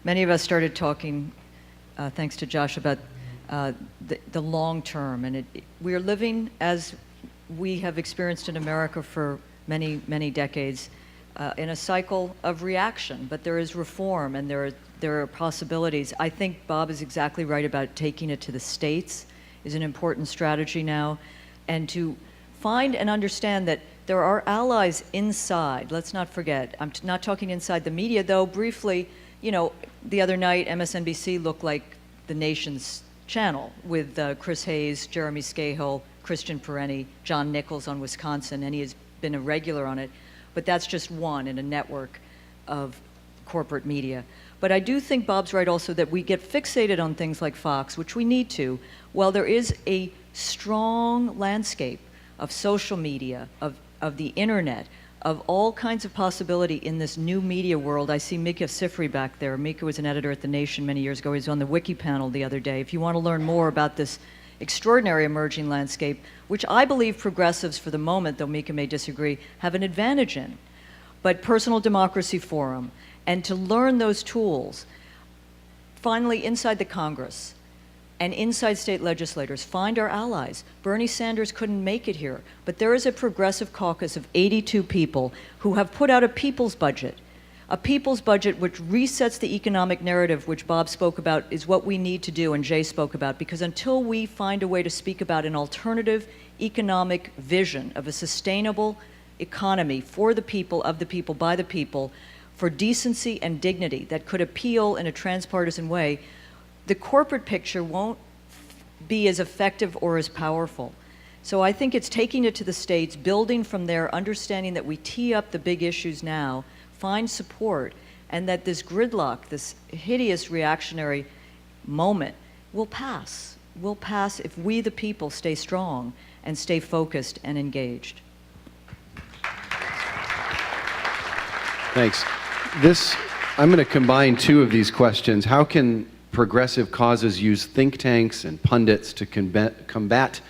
Many of us started talking, thanks to Josh, about the long term, and we are living, as we have experienced in America for many, many decades, in a cycle of reaction. But there is reform, and there are possibilities. I think Bob is exactly right about taking it to the states is an important strategy now, and to find and understand that there are allies inside. Let's not forget. I'm not talking inside the media, though. Briefly, you know, the other night, MSNBC looked like the nation's channel with Chris Hayes, Jeremy Scahill, Christian Perenni, John Nichols on Wisconsin, and he has been a regular on it. But that's just one in a network of corporate media. But I do think Bob's right also that we get fixated on things like Fox, which we need to, while there is a strong landscape of social media, of the internet, of all kinds of possibility in this new media world. I see Mika Sifri back there. Mika was an editor at The Nation many years ago. He was on the Wiki panel the other day. If you want to learn more about this extraordinary emerging landscape, which I believe progressives for the moment, though Mika may disagree, have an advantage in, but Personal Democracy Forum, and to learn those tools, finally inside the Congress, and inside state legislators, find our allies. Bernie Sanders couldn't make it here, but there is a progressive caucus of 82 people who have put out a people's budget which resets the economic narrative, which Bob spoke about, is what we need to do, and Jay spoke about, because until we find a way to speak about an alternative economic vision of a sustainable economy for the people, of the people, by the people, for decency and dignity that could appeal in a transpartisan way, the corporate picture won't be as effective or as powerful. So I think it's taking it to the states, building from there, understanding that we tee up the big issues now, find support, and that this gridlock, this hideous reactionary moment will pass. Will pass if we, the people, stay strong and stay focused and engaged. Thanks. I'm going to combine 2 of these questions. How can progressive causes use think tanks and pundits to combat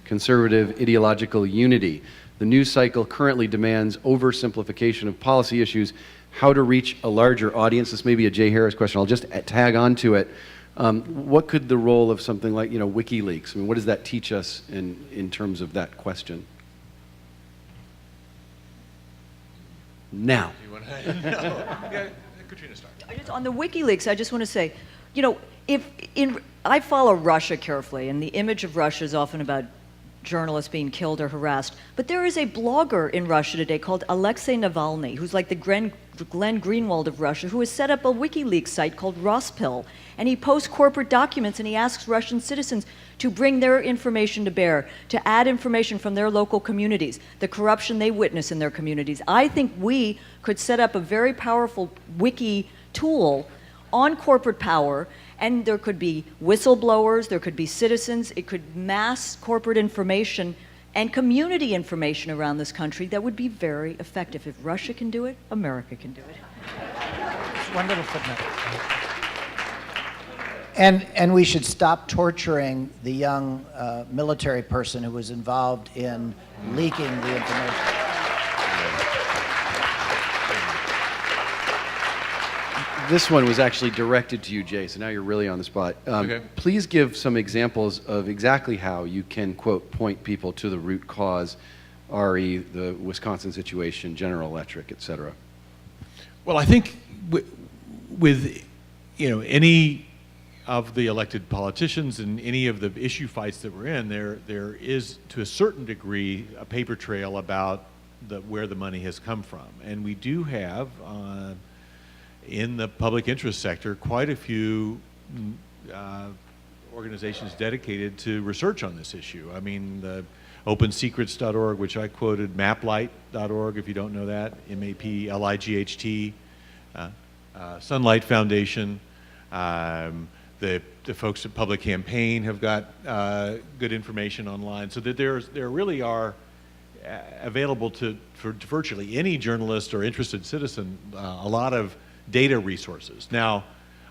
conservative ideological unity? The news cycle currently demands oversimplification of policy issues. How to reach a larger audience? This may be a Jay Harris question. I'll just tag on to it. What could the role of something like, WikiLeaks? I mean, what does that teach us in terms of that question? Now. You want to? No. Yeah, Katrina, start. On the WikiLeaks, I just want to say, I follow Russia carefully, and the image of Russia is often about journalists being killed or harassed. But there is a blogger in Russia today called Alexei Navalny, who's like the Glenn Greenwald of Russia, who has set up a WikiLeaks site called Rospil. And he posts corporate documents, and he asks Russian citizens to bring their information to bear, to add information from their local communities, the corruption they witness in their communities. I think we could set up a very powerful wiki tool on corporate power, and there could be whistleblowers, there could be citizens, it could mass corporate information and community information around this country that would be very effective. If Russia can do it, America can do it. Just one little footnote. And we should stop torturing the young military person who was involved in leaking the information. This one was actually directed to you, Jay, so now you're really on the spot. Okay. Please give some examples of exactly how you can, quote, point people to the root cause, RE, the Wisconsin situation, General Electric, et cetera. Well, I think with any of the elected politicians and any of the issue fights that we're in, there is, to a certain degree, a paper trail about where the money has come from. And we do have, in the public interest sector, quite a few organizations dedicated to research on this issue. I mean, the OpenSecrets.org, which I quoted, maplight.org, if you don't know that, MAPLIGHT, Sunlight Foundation, the folks at Public Campaign have got good information online, so that there really are available for virtually any journalist or interested citizen a lot of data resources. Now,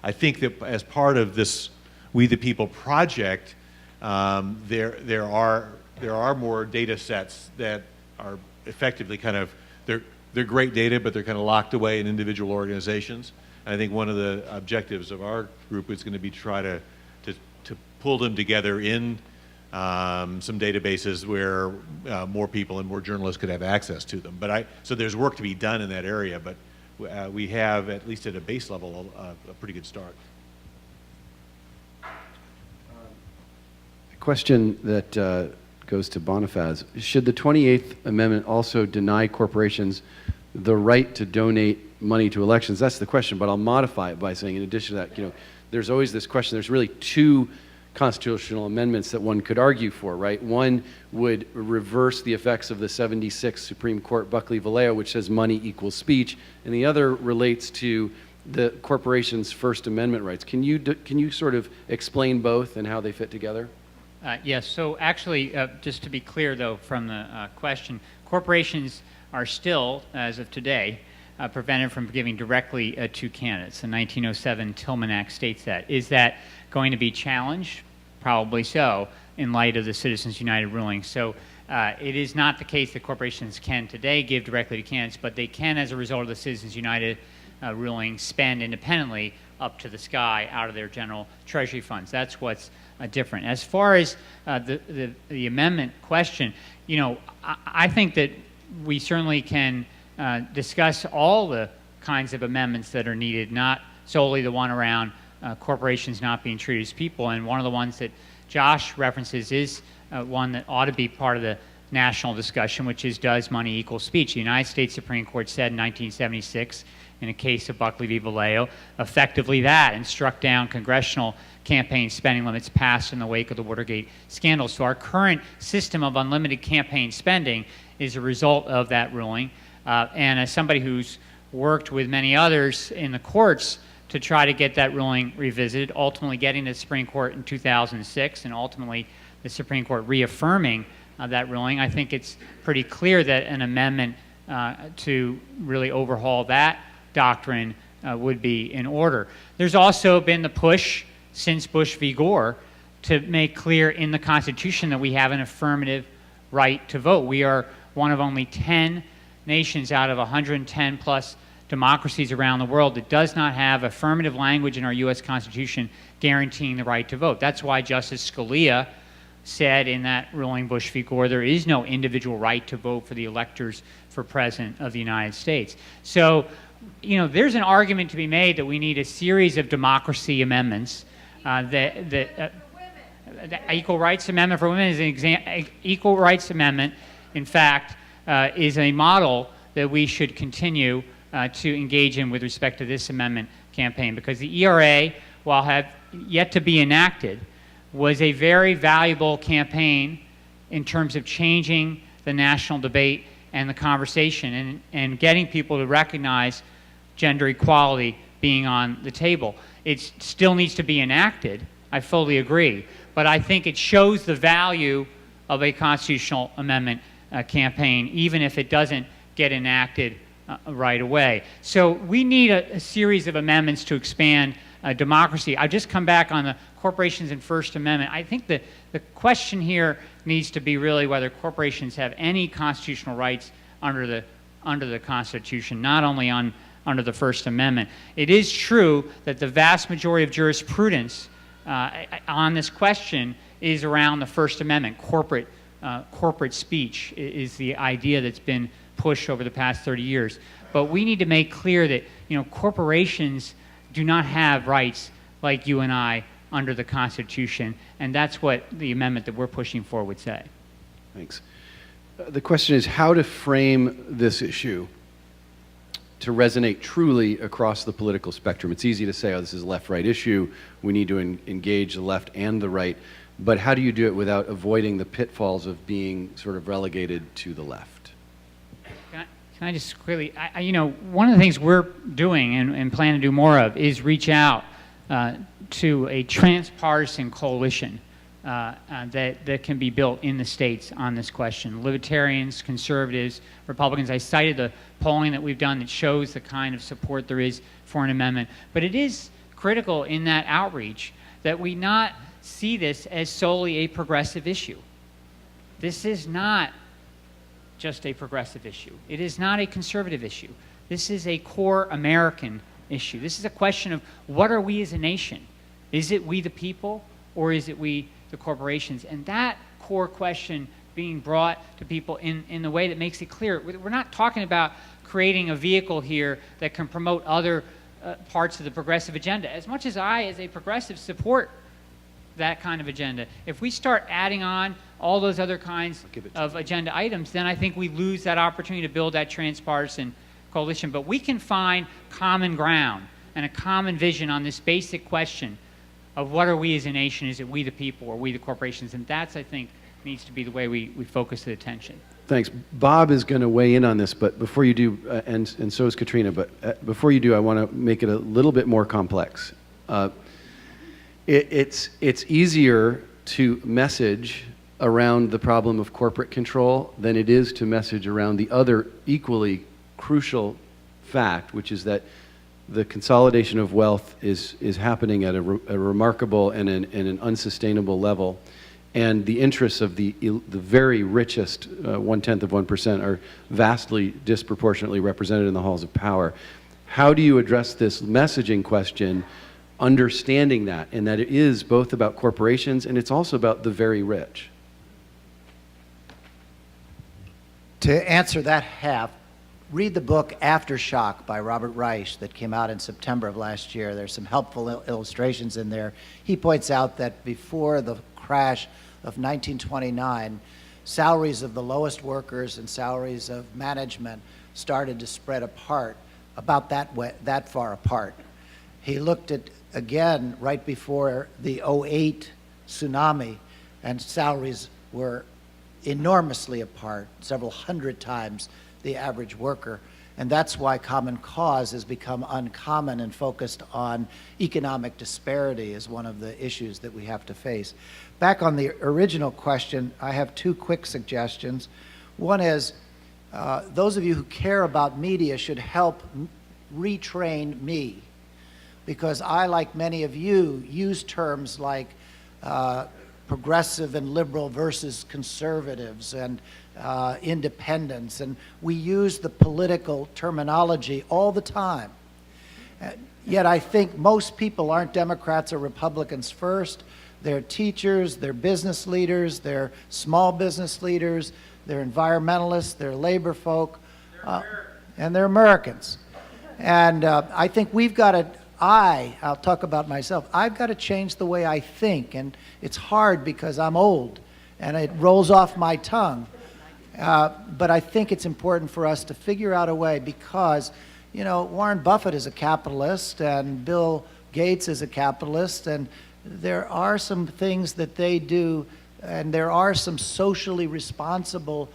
I think that as part of this We the People project, there are more data sets that are effectively kind of, they're great data, but they're kind of locked away in individual organizations. And I think one of the objectives of our group is going to be to try to pull them together in some databases where more people and more journalists could have access to them. So there's work to be done in that area, but we have, at least at a base level, a pretty good start. A question that goes to Bonifaz. Should the 28th Amendment also deny corporations the right to donate money to elections? That's the question, but I'll modify it by saying, in addition to that, there's always this question, there's really two constitutional amendments that one could argue for, right? One would reverse the effects of the 76 Supreme Court Buckley-Valeo, which says money equals speech, and the other relates to the corporation's First Amendment rights. Can you sort of explain both and how they fit together? Yes, so actually, just to be clear though from the question, corporations are still, as of today, prevented from giving directly to candidates. The 1907 Tillman Act states that. Is that going to be challenged? Probably so, in light of the Citizens United ruling. So it is not the case that corporations can today give directly to candidates, but they can, as a result of the Citizens United ruling, spend independently up to the sky out of their general treasury funds. That's what's different. As far as the amendment question, I think that we certainly can discuss all the kinds of amendments that are needed, not solely the one around corporations not being treated as people. And one of the ones that Josh references is one that ought to be part of the national discussion, which is, does money equal speech? The United States Supreme Court said in 1976, in a case of Buckley v. Valeo, effectively that, and struck down congressional campaign spending limits passed in the wake of the Watergate scandal. So our current system of unlimited campaign spending is a result of that ruling. And as somebody who's worked with many others in the courts to try to get that ruling revisited, ultimately getting to the Supreme Court in 2006, and ultimately the Supreme Court reaffirming that ruling, I think it's pretty clear that an amendment to really overhaul that doctrine would be in order. There's also been the push since Bush v. Gore to make clear in the Constitution that we have an affirmative right to vote. We are one of only 10 nations out of 110 plus democracies around the world that does not have affirmative language in our U.S. Constitution guaranteeing the right to vote. That's why Justice Scalia said in that ruling Bush v. Gore, there is no individual right to vote for the electors for President of the United States. So, there's an argument to be made that we need a series of democracy amendments. The Equal Rights Amendment for Women is an example. Equal Rights Amendment, in fact, is a model that we should continue to engage in with respect to this amendment campaign, because the ERA, while have yet to be enacted, was a very valuable campaign in terms of changing the national debate and the conversation and getting people to recognize gender equality being on the table. It still needs to be enacted, I fully agree, but I think it shows the value of a constitutional amendment campaign, even if it doesn't get enacted right away. So we need a series of amendments to expand democracy. I just come back on the corporations and First Amendment. I think the question here needs to be really whether corporations have any constitutional rights under the Constitution, not only under the First Amendment. It is true that the vast majority of jurisprudence on this question is around the First Amendment. Corporate speech is the idea that's been pushed over the past 30 years. But we need to make clear that corporations do not have rights like you and I under the Constitution, and that's what the amendment that we're pushing for would say. Thanks. The question is how to frame this issue to resonate truly across the political spectrum. It's easy to say, oh, this is a left-right issue. We need to engage the left and the right. But how do you do it without avoiding the pitfalls of being sort of relegated to the left? Can I just quickly, you know, one of the things we're doing and plan to do more of is reach out to a transpartisan coalition that can be built in the states on this question. Libertarians, conservatives, Republicans. I cited the polling that we've done that shows the kind of support there is for an amendment. But it is critical in that outreach that we not see this as solely a progressive issue. This is not just a progressive issue. It is not a conservative issue. This is a core American issue. This is a question of what are we as a nation? Is it we the people, or is it we the corporations? And that core question being brought to people in the way that makes it clear. We're not talking about creating a vehicle here that can promote other parts of the progressive agenda. As much as I, as a progressive, support that kind of agenda, if we start adding on all those other kinds of agenda items, then I think we lose that opportunity to build that transpartisan coalition. But we can find common ground and a common vision on this basic question of what are we as a nation? Is it we the people or we the corporations? And that's, I think, needs to be the way we focus the attention. Thanks. Bob is going to weigh in on this, but before you do, and so is Katrina, but before you do, I want to make it a little bit more complex. It's easier to message around the problem of corporate control than it is to message around the other equally crucial fact, which is that the consolidation of wealth is happening at a remarkable and an unsustainable level, and the interests of the very richest 1/10 of 1% are vastly disproportionately represented in the halls of power. How do you address this messaging question, understanding that, and that it is both about corporations and it's also about the very rich? To answer that half, read the book Aftershock by Robert Reich that came out in September of last year. There's some helpful illustrations in there. He points out that before the crash of 1929, salaries of the lowest workers and salaries of management started to spread apart, about that far apart. He looked at, again, right before the '08 tsunami, and salaries were enormously apart, several hundred times the average worker. And that's why Common Cause has become uncommon and focused on economic disparity as one of the issues that we have to face. Back on the original question, I have two quick suggestions. One is, those of you who care about media should help retrain me, because I, like many of you, use terms like progressive and liberal versus conservatives and independents, and we use the political terminology all the time. Yet I think most people aren't Democrats or Republicans first. They're teachers, they're business leaders, they're small business leaders, they're environmentalists, they're labor folk, and they're Americans. And I think we've got to, I'll talk about myself, I've got to change the way I think, and it's hard because I'm old and it rolls off my tongue. But I think it's important for us to figure out a way, because, you know, Warren Buffett is a capitalist and Bill Gates is a capitalist, and there are some things that they do, and there are some socially responsible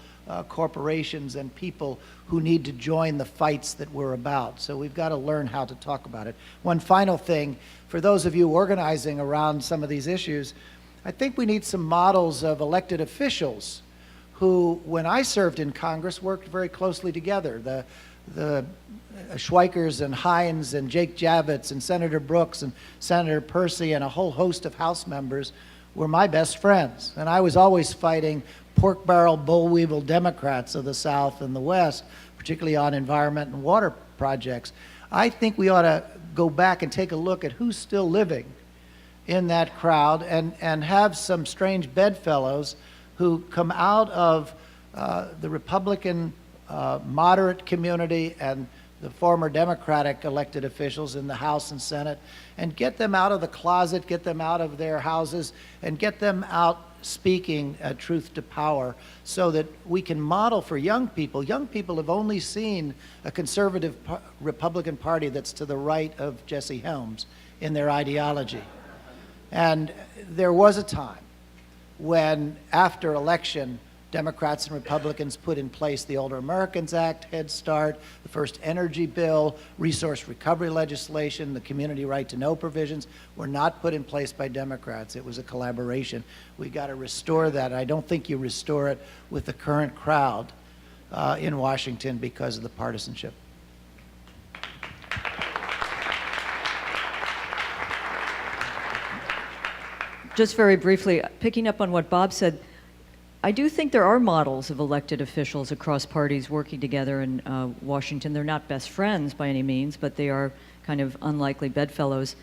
corporations and people who need to join the fights that we're about. So we've got to learn how to talk about it. One final thing, for those of you organizing around some of these issues, I think we need some models of elected officials who, when I served in Congress, worked very closely together. The Schweikers and Hines and Jake Javits and Senator Brooks and Senator Percy and a whole host of House members were my best friends. And I was always fighting pork barrel, boll weevil Democrats of the South and the West, particularly on environment and water projects. I think we ought to go back and take a look at who's still living in that crowd, and have some strange bedfellows who come out of the Republican moderate community and the former Democratic elected officials in the House and Senate, and get them out of the closet, get them out of their houses, and get them out speaking truth to power so that we can model for young people. Young people have only seen a conservative Republican Party that's to the right of Jesse Helms in their ideology. And there was a time when, after election, Democrats and Republicans put in place the Older Americans Act, Head Start, the first energy bill, resource recovery legislation, the community right to know provisions were not put in place by Democrats. It was a collaboration. We got to restore that. I don't think you restore it with the current crowd in Washington because of the partisanship. Just very briefly, picking up on what Bob said, I do think there are models of elected officials across parties working together in Washington. They're not best friends by any means, but they are kind of unlikely bedfellows.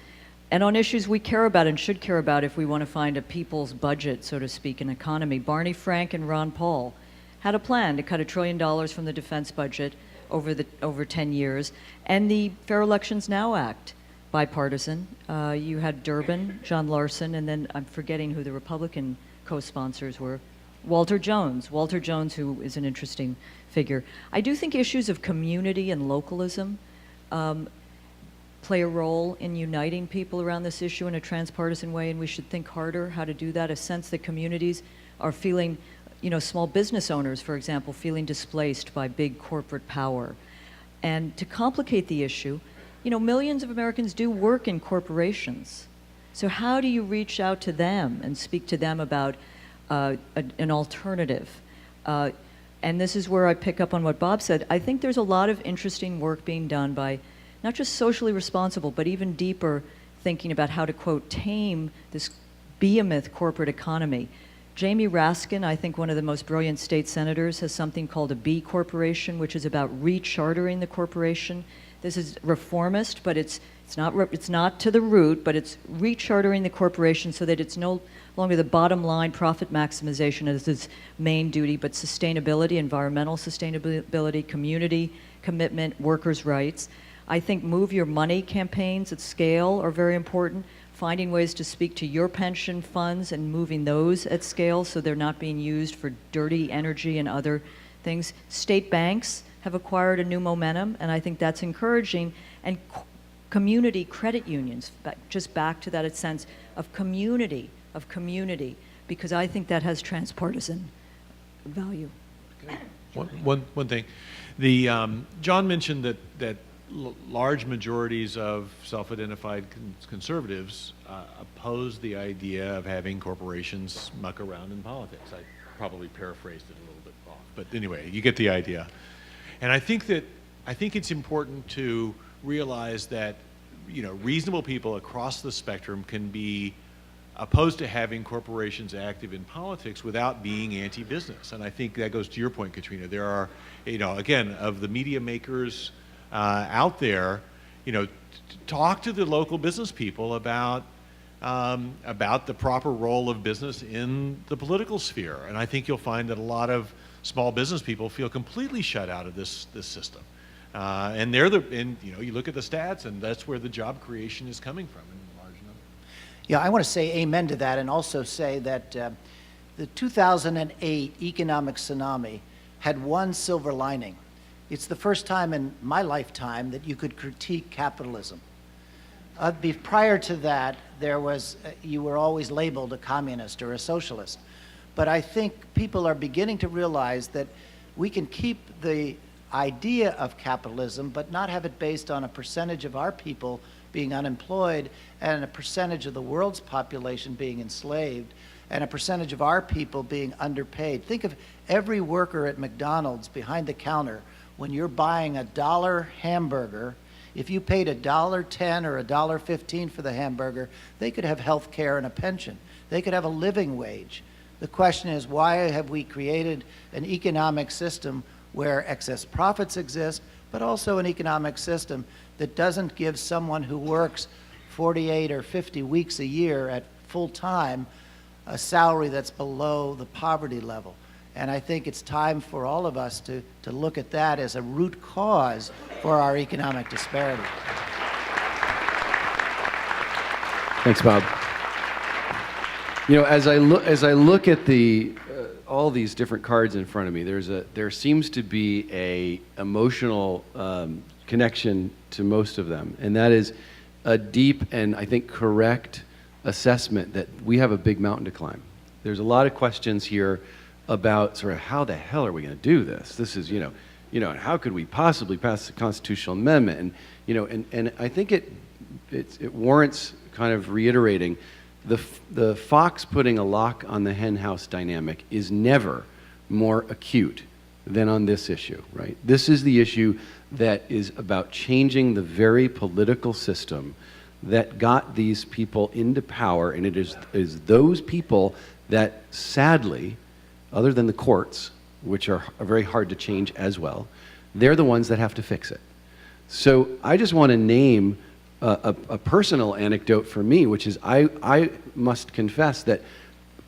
And on issues we care about and should care about if we want to find a people's budget, so to speak, an economy, Barney Frank and Ron Paul had a plan to cut $1 trillion from the defense budget over 10 years. And the Fair Elections Now Act, bipartisan. You had Durbin, John Larson, and then I'm forgetting who the Republican co-sponsors were. Walter Jones, who is an interesting figure. I do think issues of community and localism play a role in uniting people around this issue in a transpartisan way, and we should think harder how to do that. A sense that communities are feeling, small business owners, for example, feeling displaced by big corporate power. And to complicate the issue, millions of Americans do work in corporations. So how do you reach out to them and speak to them about an alternative? And this is where I pick up on what Bob said. I think there's a lot of interesting work being done by not just socially responsible, but even deeper thinking about how to, quote, tame this behemoth corporate economy. Jamie Raskin, I think one of the most brilliant state senators, has something called a B Corporation, which is about rechartering the corporation. This is reformist, but it's not to the root, but it's rechartering the corporation so that it's no longer the bottom line profit maximization as its main duty, but sustainability, environmental sustainability, community commitment, workers' rights. I think move your money campaigns at scale are very important. Finding ways to speak to your pension funds and moving those at scale so they're not being used for dirty energy and other things. State banks have acquired a new momentum, and I think that's encouraging. And community credit unions, just back to that sense of community, because I think that has transpartisan value. One thing, John mentioned that large majorities of self-identified conservatives oppose the idea of having corporations muck around in politics. I probably paraphrased it a little bit off, but anyway, you get the idea. And I think it's important to realize that reasonable people across the spectrum can be opposed to having corporations active in politics without being anti-business. And I think that goes to your point, Katrina. There are, again, of the media makers out there, talk to the local business people about the proper role of business in the political sphere. And I think you'll find that a lot of small business people feel completely shut out of this system. And you look at the stats, and that's where the job creation is coming from in large number. Yeah, I want to say amen to that, and also say that the 2008 economic tsunami had one silver lining. It's the first time in my lifetime that you could critique capitalism. Prior to that, you were always labeled a communist or a socialist. But I think people are beginning to realize that we can keep the idea of capitalism, but not have it based on a percentage of our people being unemployed and a percentage of the world's population being enslaved and a percentage of our people being underpaid. Think of every worker at McDonald's behind the counter. When you're buying $1 hamburger, if you paid $1.10 or $1.15 for the hamburger, they could have health care and a pension. They could have a living wage. The question is, why have we created an economic system where excess profits exist, but also an economic system that doesn't give someone who works 48 or 50 weeks a year at full time a salary that's below the poverty level? And I think it's time for all of us to look at that as a root cause for our economic disparity. Thanks, Bob. You know, as I look at the all these different cards in front of me, there seems to be a emotional connection to most of them, and that is a deep and I think correct assessment that we have a big mountain to climb. There's a lot of questions here about sort of how the hell are we going to do this? This is, you know, how could we possibly pass a constitutional amendment? And, you know, and I think it warrants kind of reiterating the fox putting a lock on the hen house dynamic is never more acute than on this issue, right? This is the issue that is about changing the very political system that got these people into power, and it is those people that sadly, other than the courts, which are very hard to change as well, they're the ones that have to fix it. So I just want to name a personal anecdote for me, which is I must confess that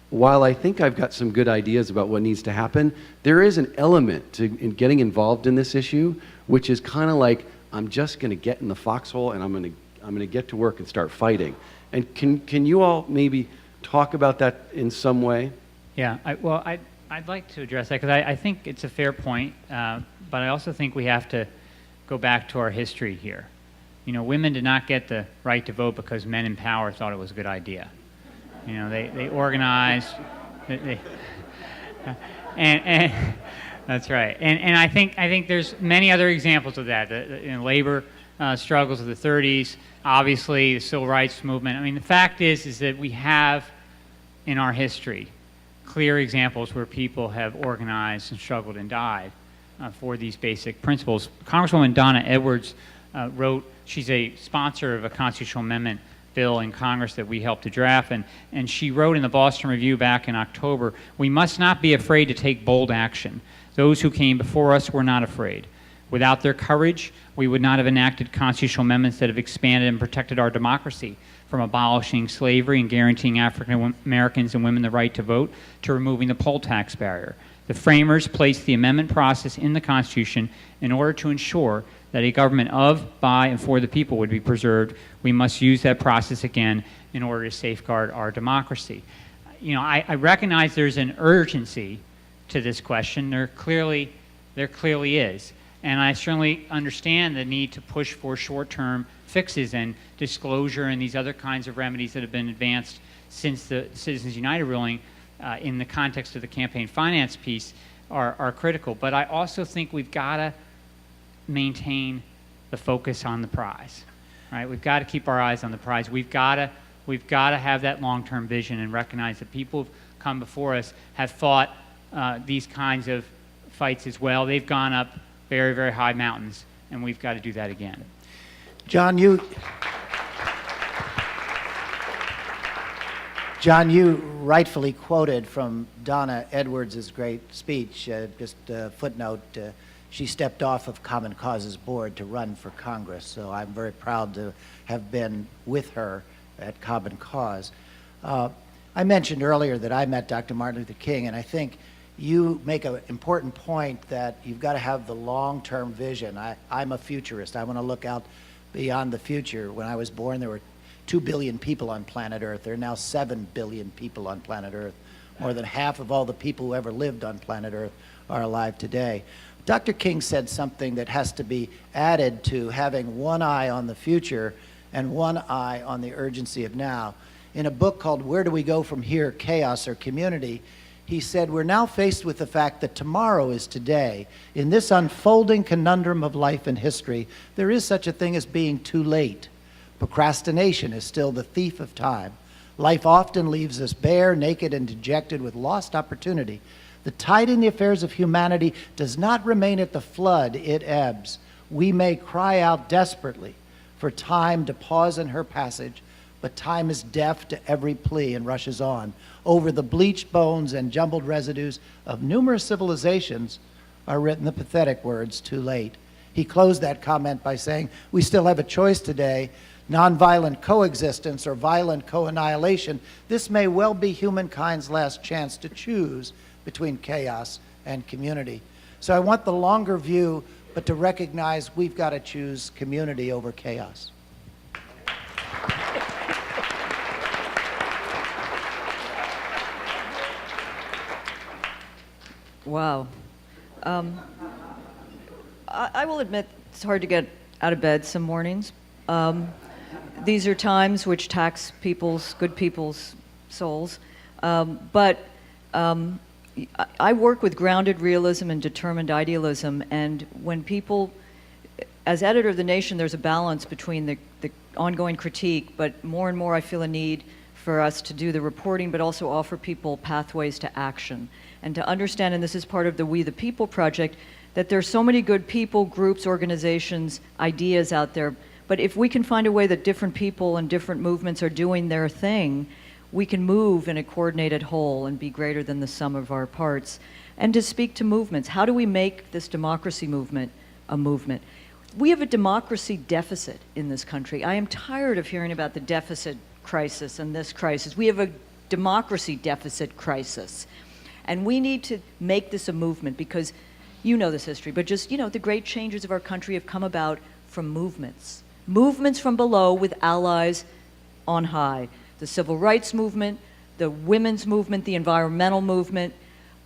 while I think I've got some good ideas about what needs to happen, there is an element in getting involved in this issue, which is kind of like, I'm just going to get in the foxhole and I'm going to get to work and start fighting. And can you all maybe talk about that in some way? Yeah, I'd like to address that because I think it's a fair point, but I also think we have to go back to our history here. You know, women did not get the right to vote because men in power thought it was a good idea. You know, they organized, and that's right. And I think there's many other examples of that. The labor struggles of the 30s, obviously the civil rights movement. I mean, the fact is that we have in our history clear examples where people have organized and struggled and died for these basic principles. Congresswoman Donna Edwards wrote, she's a sponsor of a constitutional amendment bill in Congress that we helped to draft, and she wrote in the Boston Review back in October, "We must not be afraid to take bold action. Those who came before us were not afraid. Without their courage, we would not have enacted constitutional amendments that have expanded and protected our democracy, from abolishing slavery and guaranteeing African Americans and women the right to vote to removing the poll tax barrier. The framers placed the amendment process in the Constitution in order to ensure that a government of, by, and for the people would be preserved. We must use that process again in order to safeguard our democracy." You know, I recognize there's an urgency to this question. There clearly is. And I certainly understand the need to push for short-term fixes and disclosure and these other kinds of remedies that have been advanced since the Citizens United ruling in the context of the campaign finance piece are critical. But I also think we've got to maintain the focus on the prize, right? We've got to keep our eyes on the prize. We've got to have that long-term vision and recognize that people who've come before us have fought these kinds of fights as well. They've gone up very, very high mountains, and we've got to do that again. John, you rightfully quoted from Donna Edwards' great speech, just a footnote, she stepped off of Common Cause's board to run for Congress, so I'm very proud to have been with her at Common Cause. I mentioned earlier that I met Dr. Martin Luther King, and I think you make an important point that you've got to have the long-term vision. I'm a futurist. I want to look out beyond the future. When I was born, there were 2 billion people on planet Earth. There are now 7 billion people on planet Earth. More than half of all the people who ever lived on planet Earth are alive today. Dr. King said something that has to be added to having one eye on the future and one eye on the urgency of now. In a book called Where Do We Go From Here, Chaos or Community, he said, we're now faced with the fact that tomorrow is today. In this unfolding conundrum of life and history, there is such a thing as being too late. Procrastination is still the thief of time. Life often leaves us bare, naked, and dejected with lost opportunity. The tide in the affairs of humanity does not remain at the flood, it ebbs. We may cry out desperately for time to pause in her passage, but time is deaf to every plea and rushes on. Over the bleached bones and jumbled residues of numerous civilizations are written the pathetic words, too late. He closed that comment by saying, we still have a choice today, nonviolent coexistence or violent co-annihilation. This may well be humankind's last chance to choose between chaos and community. So I want the longer view, but to recognize we've got to choose community over chaos. Wow. I will admit it's hard to get out of bed some mornings. These are times which tax good people's souls. But I work with grounded realism and determined idealism, and when people, as editor of The Nation, there's a balance between the ongoing critique, but more and more I feel a need for us to do the reporting, but also offer people pathways to action. And to understand, and this is part of the We the People project, that there's so many good people, groups, organizations, ideas out there, but if we can find a way that different people and different movements are doing their thing, we can move in a coordinated whole and be greater than the sum of our parts. And to speak to movements, how do we make this democracy movement a movement? We have a democracy deficit in this country. I am tired of hearing about the deficit crisis and this crisis. We have a democracy deficit crisis. And we need to make this a movement because you know this history, but just, the great changes of our country have come about from movements. Movements from below with allies on high. The civil rights movement, the women's movement, the environmental movement.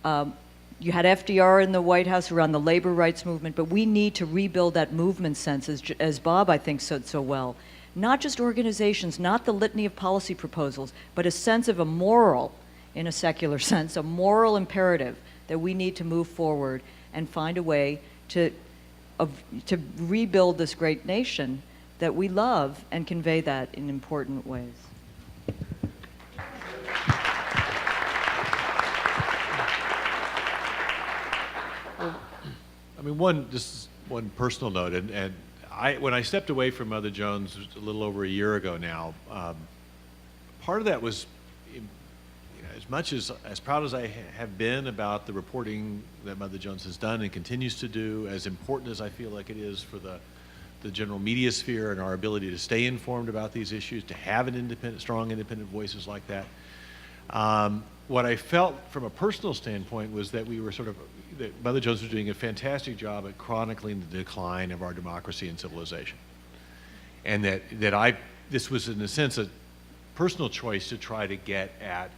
You had FDR in the White House around the labor rights movement, but we need to rebuild that movement sense, as Bob, I think, said so well. Not just organizations, not the litany of policy proposals, but a sense of a moral, in a secular sense, a moral imperative that we need to move forward and find a way to rebuild this great nation that we love and convey that in important ways. I mean, just one personal note, and when I stepped away from Mother Jones a little over a year ago now, part of that was, as much as proud as I have been about the reporting that Mother Jones has done and continues to do, as important as I feel like it is for the general media sphere and our ability to stay informed about these issues, to have strong independent voices like that. What I felt from a personal standpoint was that that Mother Jones was doing a fantastic job at chronicling the decline of our democracy and civilization. And this was in a sense a personal choice to try to get at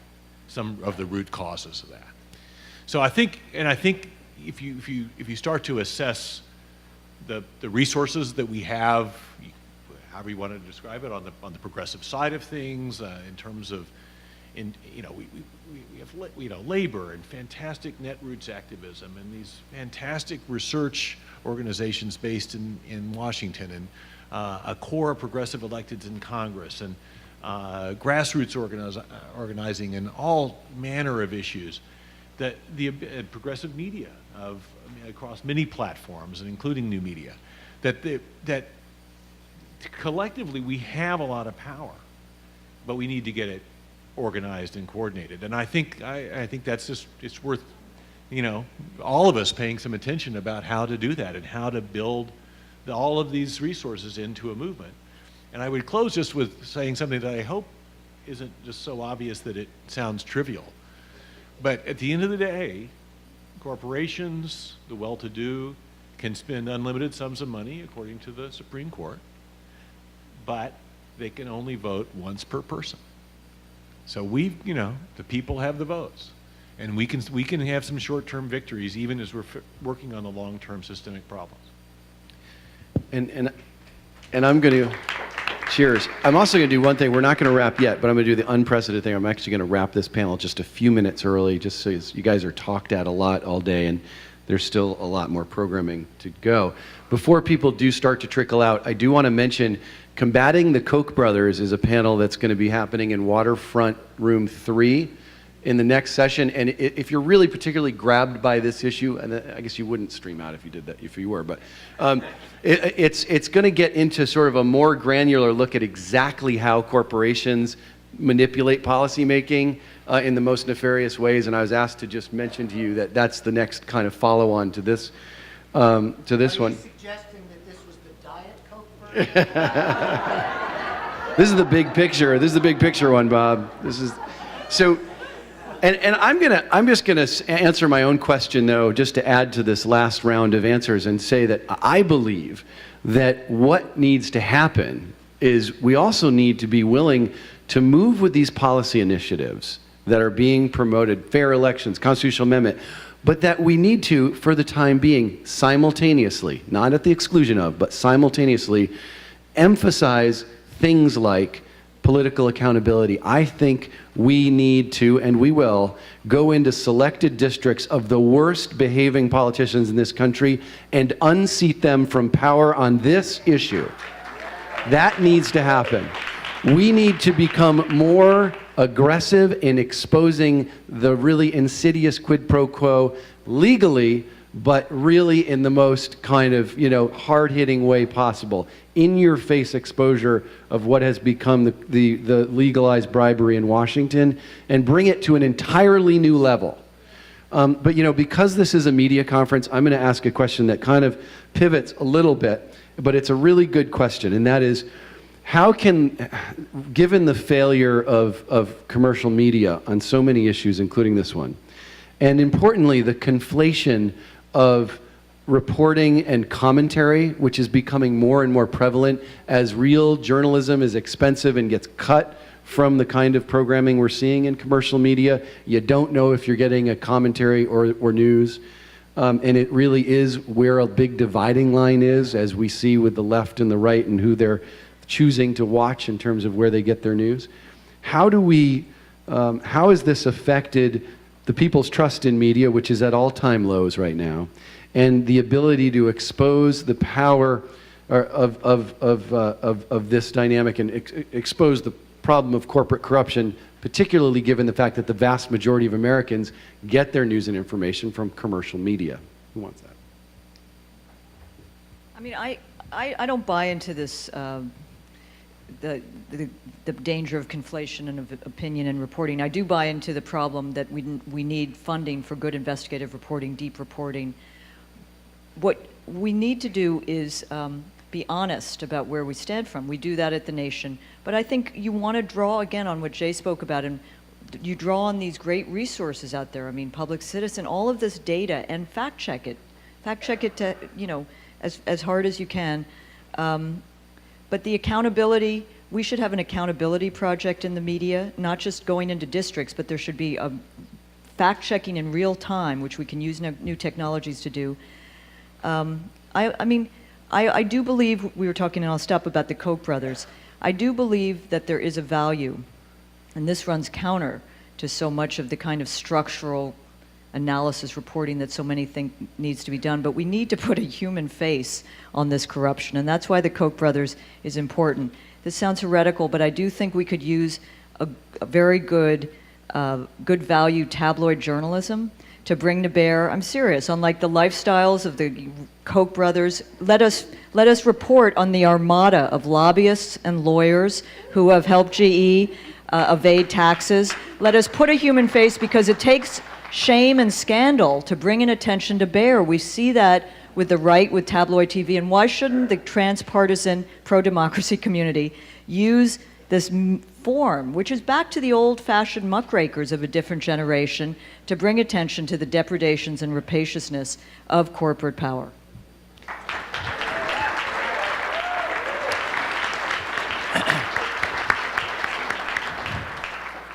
some of the root causes of that. So I think if you start to assess the resources that we have, however you want to describe it, on the progressive side of things, in terms of, we have labor and fantastic netroots activism and these fantastic research organizations based in Washington, and a core of progressive electeds in Congress, and grassroots organizing and all manner of issues, that the progressive media across many platforms and including new media, that collectively we have a lot of power, but we need to get it organized and coordinated. And I think that's just, it's worth, all of us paying some attention about how to do that and how to build all of these resources into a movement. And I would close just with saying something that I hope isn't just so obvious that it sounds trivial. But at the end of the day, corporations, the well-to-do, can spend unlimited sums of money, according to the Supreme Court, but they can only vote once per person. So the people have the votes. And we can have some short-term victories even as we're working on the long-term systemic problems. And I'm going to, cheers. I'm also going to do one thing. We're not going to wrap yet, but I'm going to do the unprecedented thing. I'm actually going to wrap this panel just a few minutes early, just so you guys are talked at a lot all day, and there's still a lot more programming to go. Before people do start to trickle out, I do want to mention Combating the Koch brothers is a panel that's going to be happening in Waterfront Room 3 in the next session. And if you're really particularly grabbed by this issue, and I guess you wouldn't stream out if you did that, if you were, but it's going to get into sort of a more granular look at exactly how corporations manipulate policymaking in the most nefarious ways. And I was asked to just mention to you that that's the next kind of follow-on to this one. Are you suggesting that this was the Diet Coke version? This is the big picture. This is the big picture one, Bob. So And I'm just gonna answer my own question though, just to add to this last round of answers and say that I believe that what needs to happen is we also need to be willing to move with these policy initiatives that are being promoted, fair elections, constitutional amendment, but that we need to, for the time being, simultaneously, not at the exclusion of, but simultaneously, emphasize things like political accountability. I think we need to, and we will, go into selected districts of the worst behaving politicians in this country and unseat them from power on this issue. That needs to happen. We need to become more aggressive in exposing the really insidious quid pro quo legally, but really in the most kind of, hard-hitting way possible. In-your-face exposure of what has become the legalized bribery in Washington, and bring it to an entirely new level. But because this is a media conference, I'm going to ask a question that kind of pivots a little bit, but it's a really good question, and that is, how can, given the failure of commercial media on so many issues, including this one, and importantly, the conflation of reporting and commentary, which is becoming more and more prevalent as real journalism is expensive and gets cut from the kind of programming we're seeing in commercial media. You don't know if you're getting a commentary or news. And it really is where a big dividing line is, as we see with the left and the right and who they're choosing to watch in terms of where they get their news. How has this affected the people's trust in media, which is at all-time lows right now, and the ability to expose the power of this dynamic and expose the problem of corporate corruption, particularly given the fact that the vast majority of Americans get their news and information from commercial media? Who wants that? I mean, I don't buy into this, the danger of conflation and of opinion and reporting. I do buy into the problem that we need funding for good investigative reporting, deep reporting. What we need to do is be honest about where we stand from. We do that at The Nation. But I think you want to draw, again, on what Jay spoke about, and you draw on these great resources out there. I mean, Public Citizen, all of this data, and fact check it. Fact check it to, as hard as you can. But the accountability, we should have an accountability project in the media, not just going into districts, but there should be a fact checking in real time, which we can use new technologies to do. I do believe, we were talking, and I'll stop, about the Koch brothers. I do believe that there is a value, and this runs counter to so much of the kind of structural analysis reporting that so many think needs to be done, but we need to put a human face on this corruption, and that's why the Koch brothers is important. This sounds heretical, but I do think we could use a very good value tabloid journalism to bring to bear, I'm serious, on like the lifestyles of the Koch brothers. Let us report on the armada of lobbyists and lawyers who have helped GE evade taxes. Let us put a human face, because it takes shame and scandal to bring an attention to bear. We see that with the right, with tabloid TV, and why shouldn't the transpartisan pro-democracy community use this form, which is back to the old-fashioned muckrakers of a different generation, to bring attention to the depredations and rapaciousness of corporate power?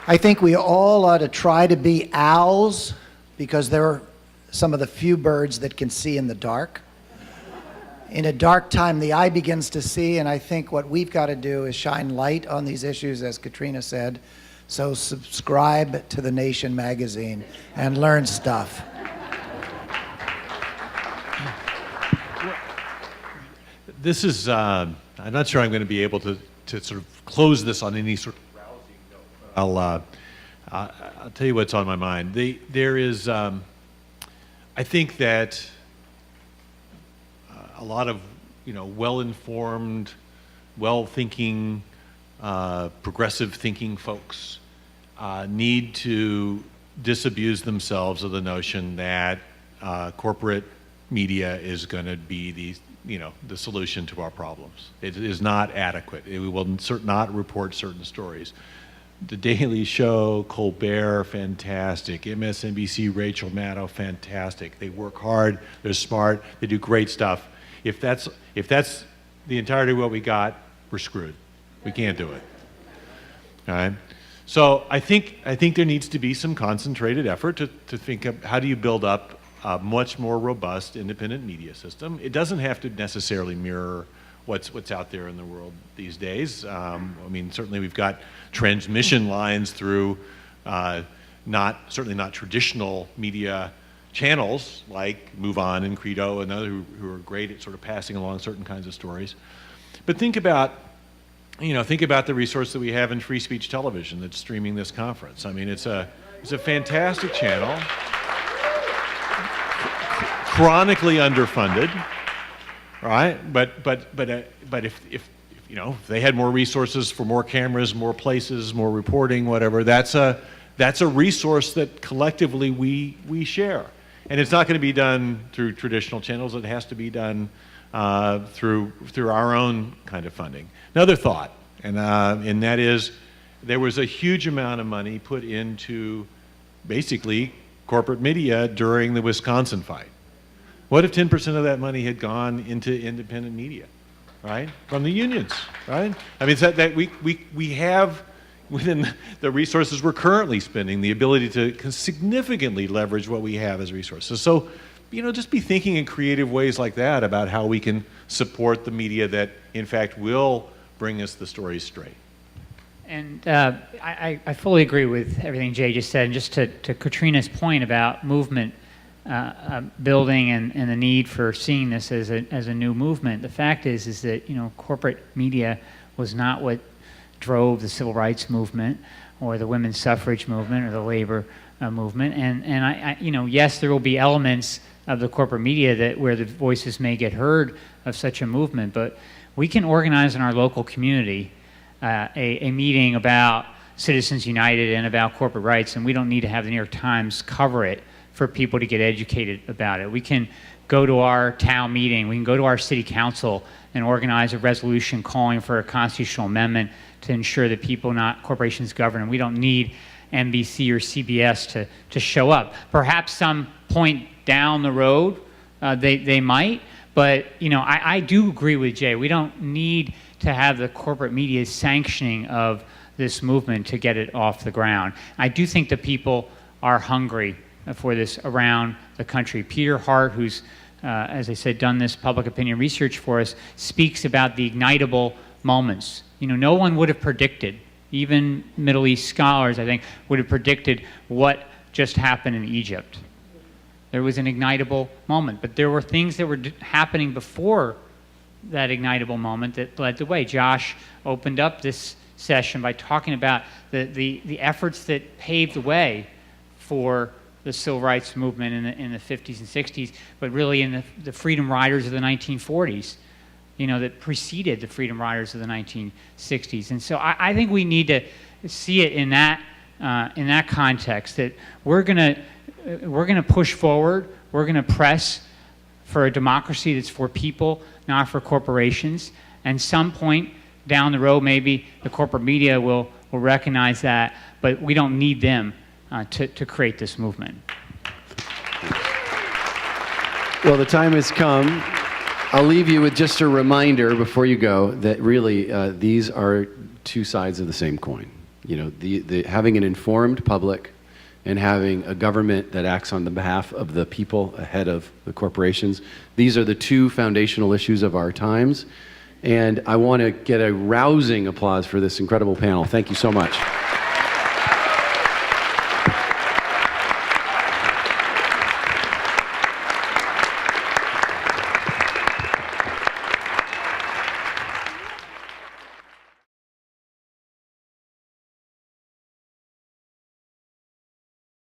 I think we all ought to try to be owls, because they're some of the few birds that can see in the dark. In a dark time, the eye begins to see, and I think what we've got to do is shine light on these issues, as Katrina said. So subscribe to The Nation magazine and learn stuff. This is, I'm not sure I'm going to be able to sort of close this on any sort of rousing note. I'll tell you what's on my mind. There is, I think that a lot of, well-informed, well-thinking, progressive thinking folks need to disabuse themselves of the notion that corporate media is going to be the solution to our problems. It is not adequate. We will not report certain stories. The Daily Show, Colbert, fantastic. MSNBC, Rachel Maddow, fantastic. They work hard, they're smart, they do great stuff. If that's the entirety of what we got, we're screwed. We can't do it. All right? So I think there needs to be some concentrated effort to think of how do you build up a much more robust independent media system. It doesn't have to necessarily mirror what's out there in the world these days. I mean, certainly we've got transmission lines through certainly not traditional media channels like Move On and Credo and others who are great at sort of passing along certain kinds of stories. But think about the resource that we have in free speech television that's streaming this conference. I mean, it's a fantastic channel, chronically underfunded, right? But if they had more resources for more cameras, more places, more reporting, whatever, that's a resource that collectively we share. And it's not going to be done through traditional channels. It has to be done through our own kind of funding. Another thought, and that is, there was a huge amount of money put into basically corporate media during the Wisconsin fight. What if 10% of that money had gone into independent media, right? From the unions, right? I mean, that we have within the resources we're currently spending the ability to significantly leverage what we have as resources. So, just be thinking in creative ways like that about how we can support the media that, in fact, will bring us the stories straight. And I fully agree with everything Jay just said. And just to Katrina's point about movement building and the need for seeing this as a new movement, the fact is that corporate media was not what drove the civil rights movement or the women's suffrage movement or the labor movement. And I yes, there will be elements of the corporate media where the voices may get heard of such a movement, but we can organize in our local community a meeting about Citizens United and about corporate rights, and we don't need to have the New York Times cover it for people to get educated about it. We can go to our town meeting, we can go to our city council and organize a resolution calling for a constitutional amendment to ensure that people, not corporations, govern. And we don't need NBC or CBS to show up. Perhaps some point down the road they might, but I do agree with Jay. We don't need to have the corporate media sanctioning of this movement to get it off the ground. I do think that people are hungry for this around the country. Peter Hart, who's, as I said, done this public opinion research for us, speaks about the ignitable moments. No one would have predicted, even Middle East scholars, I think, would have predicted what just happened in Egypt. There was an ignitable moment, but there were things that were happening before that ignitable moment that led the way. Josh opened up this session by talking about the efforts that paved the way for the civil rights movement in the 50s and 60s, but really in the Freedom Riders of the 1940s, that preceded the Freedom Riders of the 1960s. And so I think we need to see it in that context, that we're gonna push forward, we're gonna press for a democracy that's for people, not for corporations. And some point down the road, maybe the corporate media will recognize that, but we don't need them to create this movement. Well, the time has come. I'll leave you with just a reminder before you go that really these are two sides of the same coin. Having an informed public and having a government that acts on the behalf of the people ahead of the corporations. These are the two foundational issues of our times. And I want to get a rousing applause for this incredible panel. Thank you so much.